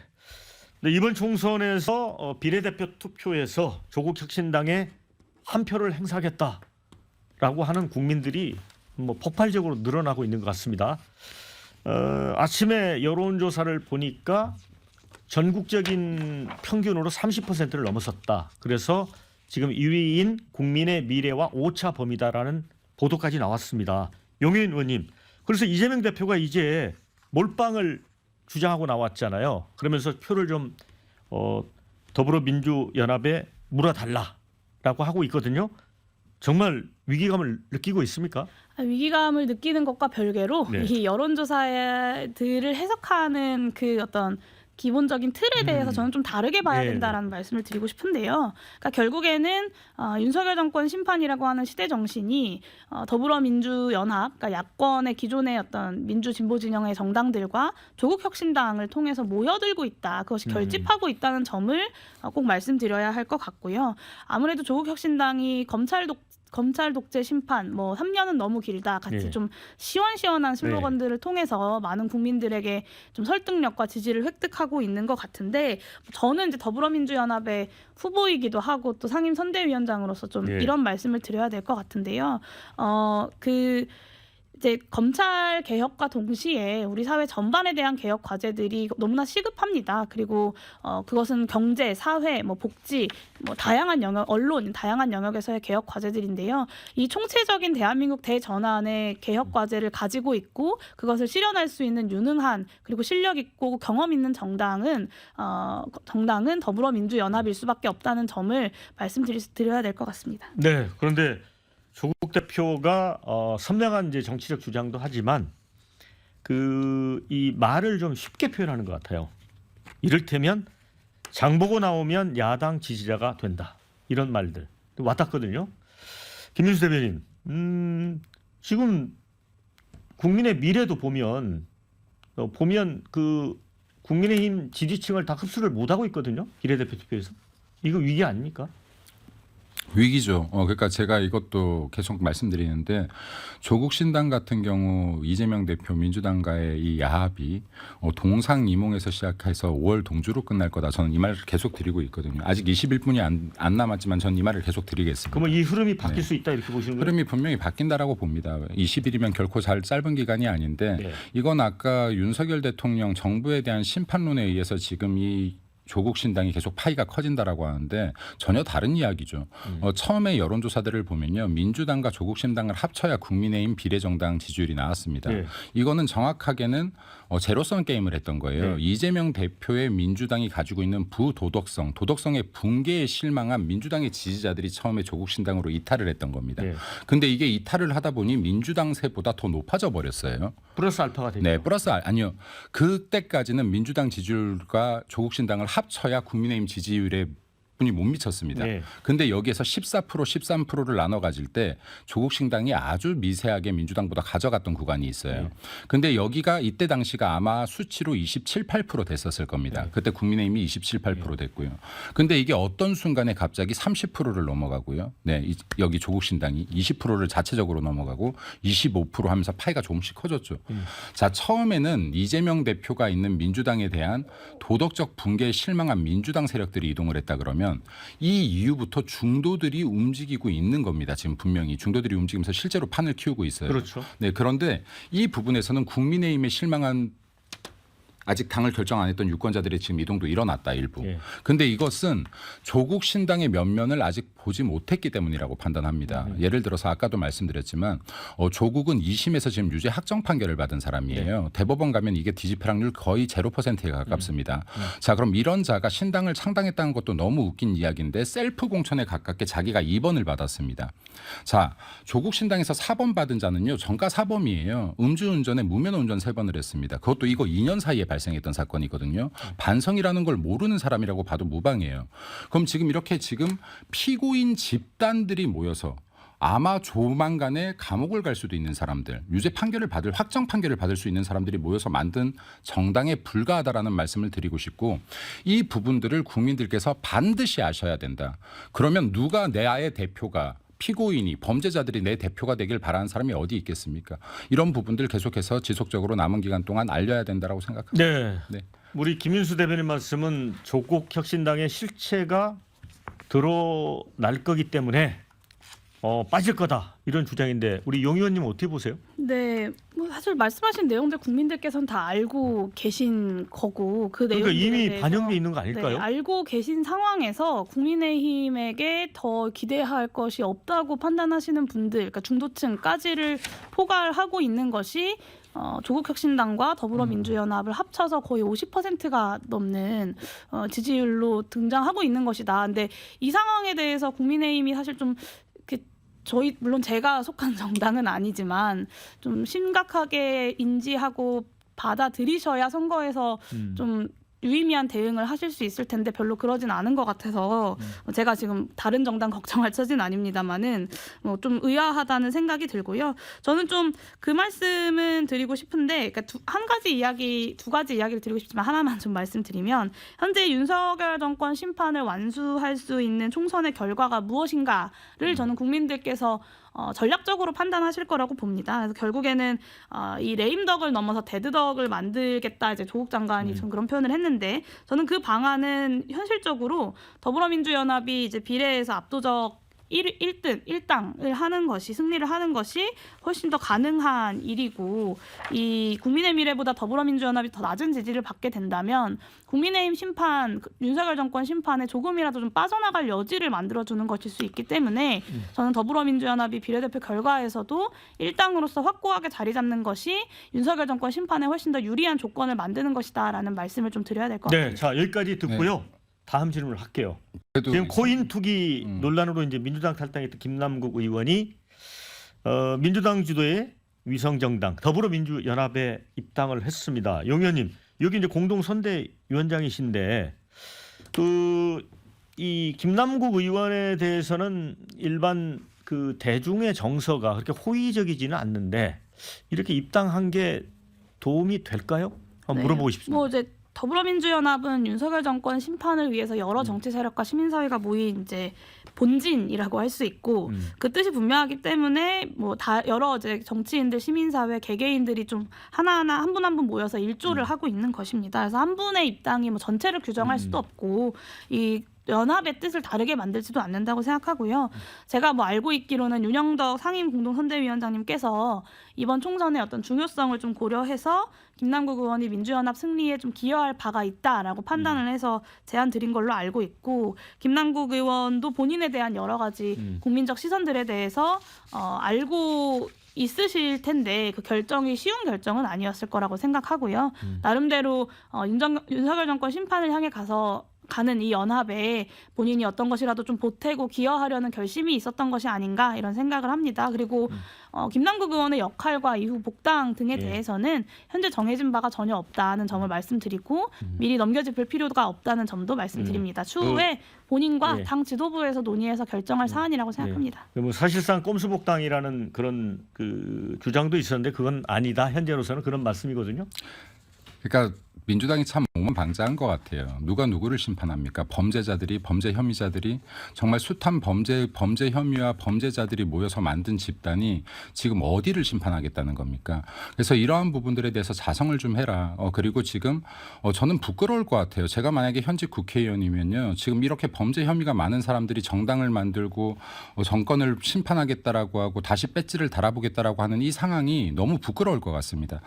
네, 이번 총선에서 비례대표 투표에서 조국혁신당에 한 표를 행사하겠다라고 하는 국민들이 뭐 폭발적으로 늘어나고 있는 것 같습니다. 아침에 여론조사를 보니까 전국적인 평균으로 30%를 넘어섰다. 그래서 지금 2위인 국민의 미래와 오차 범위다라는 보도까지 나왔습니다. 용인 의원님, 그래서 이재명 대표가 이제 몰빵을 주장하고 나왔잖아요. 그러면서 표를 좀 더불어민주연합에 물어달라라고 하고 있거든요. 정말 위기감을 느끼고 있습니까? 위기감을 느끼는 것과 별개로 네. 이 여론조사들을 해석하는 그 어떤 기본적인 틀에 대해서 저는 좀 다르게 봐야 네. 된다라는 말씀을 드리고 싶은데요. 그러니까 결국에는 윤석열 정권 심판이라고 하는 시대 정신이 더불어민주연합, 그러니까 야권의 기존의 어떤 민주 진보 진영의 정당들과 조국혁신당을 통해서 모여들고 있다. 그것이 결집하고 있다는 점을 꼭 말씀드려야 할 것 같고요. 아무래도 조국혁신당이 검찰 독재 심판, 뭐 3년은 너무 길다 같이 네. 좀 시원시원한 슬로건들을 통해서 많은 국민들에게 좀 설득력과 지지를 획득하고 있는 것 같은데, 저는 이제 더불어민주연합의 후보이기도 하고 또 상임 선대위원장으로서 좀 네. 이런 말씀을 드려야 될 것 같은데요. 이제 검찰 개혁과 동시에 우리 사회 전반에 대한 개혁 과제들이 너무나 시급합니다. 그리고 그것은 경제, 사회, 뭐 복지, 뭐 다양한 영역, 언론, 다양한 영역에서의 개혁 과제들인데요. 이 총체적인 대한민국 대전환의 개혁 과제를 가지고 있고 그것을 실현할 수 있는 유능한 그리고 실력 있고 경험 있는 정당은 더불어민주연합일 수밖에 없다는 점을 말씀드려야 될 것 같습니다. 네. 그런데 조국 대표가 선명한 이제 정치적 주장도 하지만 이 말을 좀 쉽게 표현하는 것 같아요. 이를테면 장보고 나오면 야당 지지자가 된다. 이런 말들 와닿거든요. 김민수 대변인, 지금 국민의 미래도 보면 그 국민의힘 지지층을 다 흡수를 못하고 있거든요. 비례대표 투표에서. 이거 위기 아닙니까? 위기죠. 그러니까 제가 이것도 계속 말씀드리는데 조국 신당 같은 경우 이재명 대표 민주당과의 이 야합이 동상이몽에서 시작해서 5월 동주로 끝날 거다. 저는 이 말을 계속 드리고 있거든요. 아직 21분이 안 남았지만 저는 이 말을 계속 드리겠습니다. 그러면 이 흐름이 바뀔 수 있다 이렇게 보시는 거예요? 흐름이 분명히 바뀐다라고 봅니다. 20일이면 결코 짧은 기간이 아닌데 네. 이건 아까 윤석열 대통령 정부에 대한 심판론에 의해서 지금 이 조국 신당이 계속 파이가 커진다라고 하는데 전혀 다른 이야기죠. 처음에 여론조사들을 보면요. 민주당과 조국 신당을 합쳐야 국민의힘 비례정당 지지율이 나왔습니다. 네. 이거는 정확하게는 제로섬 게임을 했던 거예요. 네. 이재명 대표의 민주당이 가지고 있는 도덕성의 붕괴에 실망한 민주당의 지지자들이 처음에 조국 신당으로 이탈을 했던 겁니다. 네. 근데 이게 이탈을 하다 보니 민주당세보다 더 높아져 버렸어요. 플러스 알파가 되죠. 네, 아니요. 그때까지는 민주당 지지율과 조국 신당을 합쳐야 국민의힘 지지율에 분이 못 미쳤습니다. 네. 근데 여기에서 14%, 13%를 나눠 가질 때 조국 신당이 아주 미세하게 민주당보다 가져갔던 구간이 있어요. 근데 여기가 이때 당시가 아마 수치로 27, 8% 됐었을 겁니다. 그때 국민의힘이 27, 8% 됐고요. 근데 이게 어떤 순간에 갑자기 30%를 넘어가고요. 네, 여기 조국 신당이 20%를 자체적으로 넘어가고 25% 하면서 파이가 조금씩 커졌죠. 자, 처음에는 이재명 대표가 있는 민주당에 대한 도덕적 붕괴에 실망한 민주당 세력들이 이동을 했다 그러면 이 이후부터 중도들이 움직이고 있는 겁니다. 지금 분명히 중도들이 움직이면서 실제로 판을 키우고 있어요. 그렇죠. 네, 그런데 이 부분에서는 국민의힘에 실망한 아직 당을 결정 안 했던 유권자들의 지금 이동도 일어났다 일부. 예. 근데 이것은 조국 신당의 면면을 아직 보지 못했기 때문이라고 판단합니다. 예를 들어서 아까도 말씀드렸지만 조국은 2심에서 지금 유죄 확정 판결을 받은 사람이에요. 대법원 가면 이게 뒤집힐 확률 거의 0%에 가깝습니다. 자, 그럼 이런 자가 신당을 창당했다는 것도 너무 웃긴 이야기인데 셀프 공천에 가깝게 자기가 2번을 받았습니다. 자, 조국 신당에서 4번 받은 자는요. 정가 사범이에요. 음주운전에 무면허운전 3번을 했습니다. 그것도 이거 2년 사이에 발생했던 사건이거든요. 반성이라는 걸 모르는 사람이라고 봐도 무방해요. 그럼 지금 피고인 집단들이 모여서 아마 조만간에 감옥을 갈 수도 있는 사람들, 유죄 판결을 확정 판결을 받을 수 있는 사람들이 모여서 만든 정당에 불과하다라는 말씀을 드리고 싶고, 이 부분들을 국민들께서 반드시 아셔야 된다. 그러면 누가 내 아의 대표가 피고인이 범죄자들이 내 대표가 되길 바라는 사람이 어디 있겠습니까? 이런 부분들 계속해서 지속적으로 남은 기간 동안 알려야 된다라고 생각합니다. 네. 네. 우리 김윤수 대변인 말씀은 조국 혁신당의 실체가 드러날 거기 때문에 빠질 거다 이런 주장인데 우리 용 의원님 어떻게 보세요? 네, 뭐 사실 말씀하신 내용들 국민들께서는 다 알고 계신 거고 그 그러니까 내용들에 이미 대해서 반영돼 있는 거 아닐까요? 네, 알고 계신 상황에서 국민의힘에게 더 기대할 것이 없다고 판단하시는 분들, 그러니까 중도층까지를 포괄하고 있는 것이 조국혁신당과 더불어민주연합을 합쳐서 거의 50%가 넘는 지지율로 등장하고 있는 것이다. 근데 이 상황에 대해서 국민의힘이 사실 좀 저희 물론 제가 속한 정당은 아니지만 좀 심각하게 인지하고 받아들이셔야 선거에서 좀 유의미한 대응을 하실 수 있을 텐데 별로 그러진 않은 것 같아서 제가 지금 다른 정당 걱정할 처지는 아닙니다만은 좀 의아하다는 생각이 들고요. 저는 좀 그 말씀은 드리고 싶은데, 그러니까 두 가지 이야기를 드리고 싶지만 하나만 좀 말씀드리면 현재 윤석열 정권 심판을 완수할 수 있는 총선의 결과가 무엇인가를 저는 국민들께서 전략적으로 판단하실 거라고 봅니다. 그래서 결국에는 이 레임덕을 넘어서 데드덕을 만들겠다 이제 조국 장관이 좀 그런 표현을 했는데 저는 그 방안은 현실적으로 더불어민주연합이 이제 비례에서 압도적 1당을 하는 것이 승리를 하는 것이 훨씬 더 가능한 일이고 이 국민의 미래보다 더불어민주연합이 더 낮은 지지를 받게 된다면 국민의힘 심판, 윤석열 정권 심판에 조금이라도 좀 빠져나갈 여지를 만들어주는 것일 수 있기 때문에 저는 더불어민주연합이 비례대표 결과에서도 1당으로서 확고하게 자리 잡는 것이 윤석열 정권 심판에 훨씬 더 유리한 조건을 만드는 것이다라는 말씀을 좀 드려야 될 것 같습니다. 네, 자 여기까지 듣고요. 다음 질문을 할게요. 지금 코인 투기 논란으로 이제 민주당 탈당했던 김남국 의원이 민주당 주도의 위성정당 더불어민주연합에 입당을 했습니다. 용 의원님, 여기 이제 공동선대위원장이신데 이 김남국 의원에 대해서는 일반 그 대중의 정서가 그렇게 호의적이지는 않는데 이렇게 입당한 게 도움이 될까요? 한번 물어보고 싶습니다. 뭐 이제 더불어민주연합은 윤석열 정권 심판을 위해서 여러 정치 세력과 시민사회가 모인 이제 본진이라고 할 수 있고 그 뜻이 분명하기 때문에 뭐 다 여러 이제 정치인들, 시민사회, 개개인들이 좀 하나하나 한 분 한 분 모여서 일조를 하고 있는 것입니다. 그래서 한 분의 입당이 뭐 전체를 규정할 수도 없고 이 연합의 뜻을 다르게 만들지도 않는다고 생각하고요. 제가 뭐 알고 있기로는 윤영덕 상임 공동선대위원장님께서 이번 총선의 어떤 중요성을 좀 고려해서 김남국 의원이 민주연합 승리에 좀 기여할 바가 있다라고 판단을 해서 제안 드린 걸로 알고 있고 김남국 의원도 본인에 대한 여러 가지 국민적 시선들에 대해서 알고 있으실 텐데 그 결정이 쉬운 결정은 아니었을 거라고 생각하고요. 나름대로 윤석열 정권 심판을 향해 가는 이 연합에 본인이 어떤 것이라도 좀 보태고 기여하려는 결심이 있었던 것이 아닌가 이런 생각을 합니다. 그리고 김남국 의원의 역할과 이후 복당 등에 대해서는 현재 정해진 바가 전혀 없다는 점을 말씀드리고 미리 넘겨짚을 필요가 없다는 점도 말씀드립니다. 추후에 본인과 당 지도부에서 논의해서 결정할 사안이라고 생각합니다. 뭐 사실상 꼼수복당이라는 그런 그 주장도 있었는데 그건 아니다. 현재로서는 그런 말씀이거든요. 그러니까 민주당이 참 몽망방자한 것 같아요. 누가 누구를 심판합니까? 범죄자들이, 범죄 혐의자들이 정말 숱한 범죄 혐의와 범죄자들이 모여서 만든 집단이 지금 어디를 심판하겠다는 겁니까? 그래서 이러한 부분들에 대해서 자성을 좀 해라. 그리고 지금 저는 부끄러울 것 같아요. 제가 만약에 현직 국회의원이면요. 지금 이렇게 범죄 혐의가 많은 사람들이 정당을 만들고 정권을 심판하겠다라고 하고 다시 배지를 달아보겠다라고 하는 이 상황이 너무 부끄러울 것 같습니다.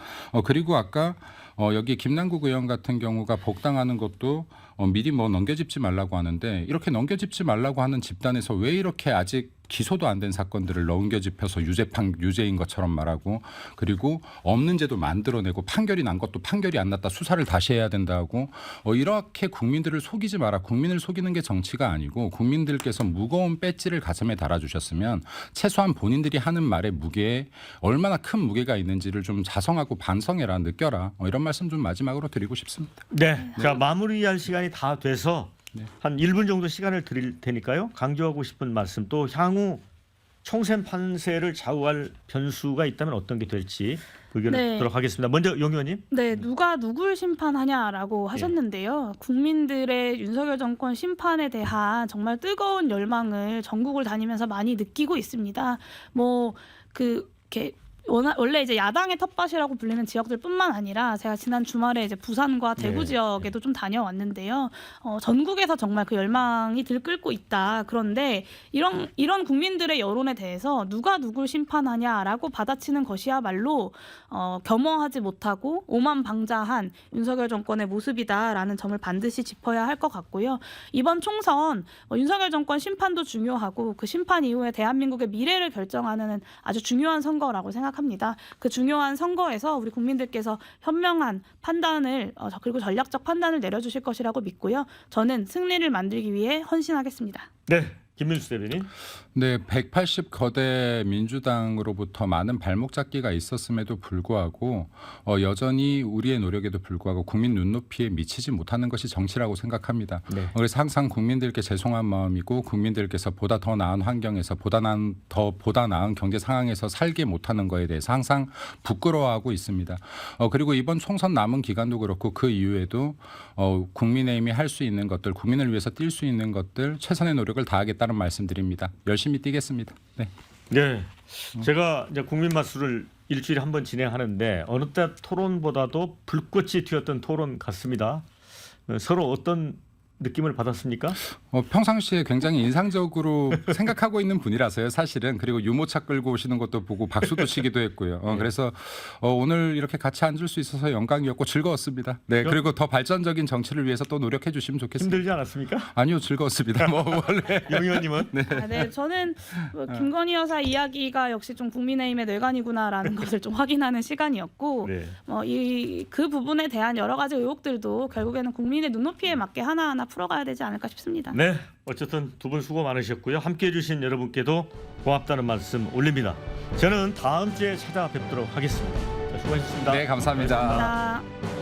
그리고 아까 여기 김남국 의원 같은 경우가 복당하는 것도 미리 뭐 넘겨짚지 말라고 하는데 이렇게 넘겨짚지 말라고 하는 집단에서 왜 이렇게 아직 기소도 안 된 사건들을 넘겨짚혀서 유죄인 것처럼 말하고 그리고 없는 죄도 만들어내고 판결이 난 것도 판결이 안 났다 수사를 다시 해야 된다고 이렇게 국민들을 속이지 마라. 국민을 속이는 게 정치가 아니고 국민들께서 무거운 배지를 가슴에 달아주셨으면 최소한 본인들이 하는 말의 무게에 얼마나 큰 무게가 있는지를 좀 자성하고 반성해라 느껴라 이런 말씀 좀 마지막으로 드리고 싶습니다. 네. 자 마무리할 시간이 다 돼서 한 1분 정도 시간을 드릴 테니까요. 강조하고 싶은 말씀 또 향후 총선 판세를 좌우할 변수가 있다면 어떤 게 될지 의견을 듣도록 하겠습니다. 먼저 용 의원님. 네, 누가 누구를 심판하냐라고 하셨는데요. 국민들의 윤석열 정권 심판에 대한 정말 뜨거운 열망을 전국을 다니면서 많이 느끼고 있습니다. 이렇게 원래 이제 야당의 텃밭이라고 불리는 지역들뿐만 아니라 제가 지난 주말에 이제 부산과 대구 네. 지역에도 좀 다녀왔는데요. 전국에서 정말 그 열망이 들끓고 있다. 그런데 이런 국민들의 여론에 대해서 누가 누굴 심판하냐라고 받아치는 것이야말로 겸허하지 못하고 오만방자한 윤석열 정권의 모습이다라는 점을 반드시 짚어야 할 것 같고요. 이번 총선 윤석열 정권 심판도 중요하고 그 심판 이후에 대한민국의 미래를 결정하는 아주 중요한 선거라고 생각합니다. 그 중요한 선거에서 우리 국민들께서 현명한 판단을 그리고 전략적 판단을 내려주실 것이라고 믿고요. 저는 승리를 만들기 위해 헌신하겠습니다. 네, 김민수 대변인. 네, 180 거대 민주당으로부터 많은 발목 잡기가 있었음에도 불구하고 여전히 우리의 노력에도 불구하고 국민 눈높이에 미치지 못하는 것이 정치라고 생각합니다. 네. 그래서 항상 국민들께 죄송한 마음이고 국민들께서 보다 더 나은 환경에서 보다 나은 경제 상황에서 살게 못하는 것에 대해서 항상 부끄러워하고 있습니다. 그리고 이번 총선 남은 기간도 그렇고 그 이후에도 국민의힘이 할 수 있는 것들, 국민을 위해서 뛸 수 있는 것들 최선의 노력을 다하겠다는 말씀드립니다. 열심히 뛰겠습니다. 네. 네, 제가 이제 국민 맛술을 일주일에 한 번 진행하는데 어느 때 토론보다도 불꽃이 튀었던 토론 같습니다. 서로 어떤 느낌을 받았습니까? 평상시에 굉장히 인상적으로 생각하고 있는 분이라서요, 사실은. 그리고 유모차 끌고 오시는 것도 보고 박수도 치기도 했고요. 그래서 오늘 이렇게 같이 앉을 수 있어서 영광이었고 즐거웠습니다. 네, 그리고 더 발전적인 정치를 위해서 또 노력해 주시면 좋겠습니다. 힘들지 않았습니까? 아니요, 즐거웠습니다. 뭐 원래. 영 의원님은? 네, 저는 김건희 여사 이야기가 역시 좀 국민의힘의 뇌관이구나라는 것을 좀 확인하는 시간이었고 네. 그 부분에 대한 여러 가지 의혹들도 결국에는 국민의 눈높이에 맞게 하나하나 풀어가야 되지 않을까 싶습니다. 네, 어쨌든 두 분 수고 많으셨고요. 함께해 주신 여러분께도 고맙다는 말씀 올립니다. 저는 다음 주에 찾아뵙도록 하겠습니다. 자, 수고하셨습니다. 네, 감사합니다. 감사합니다.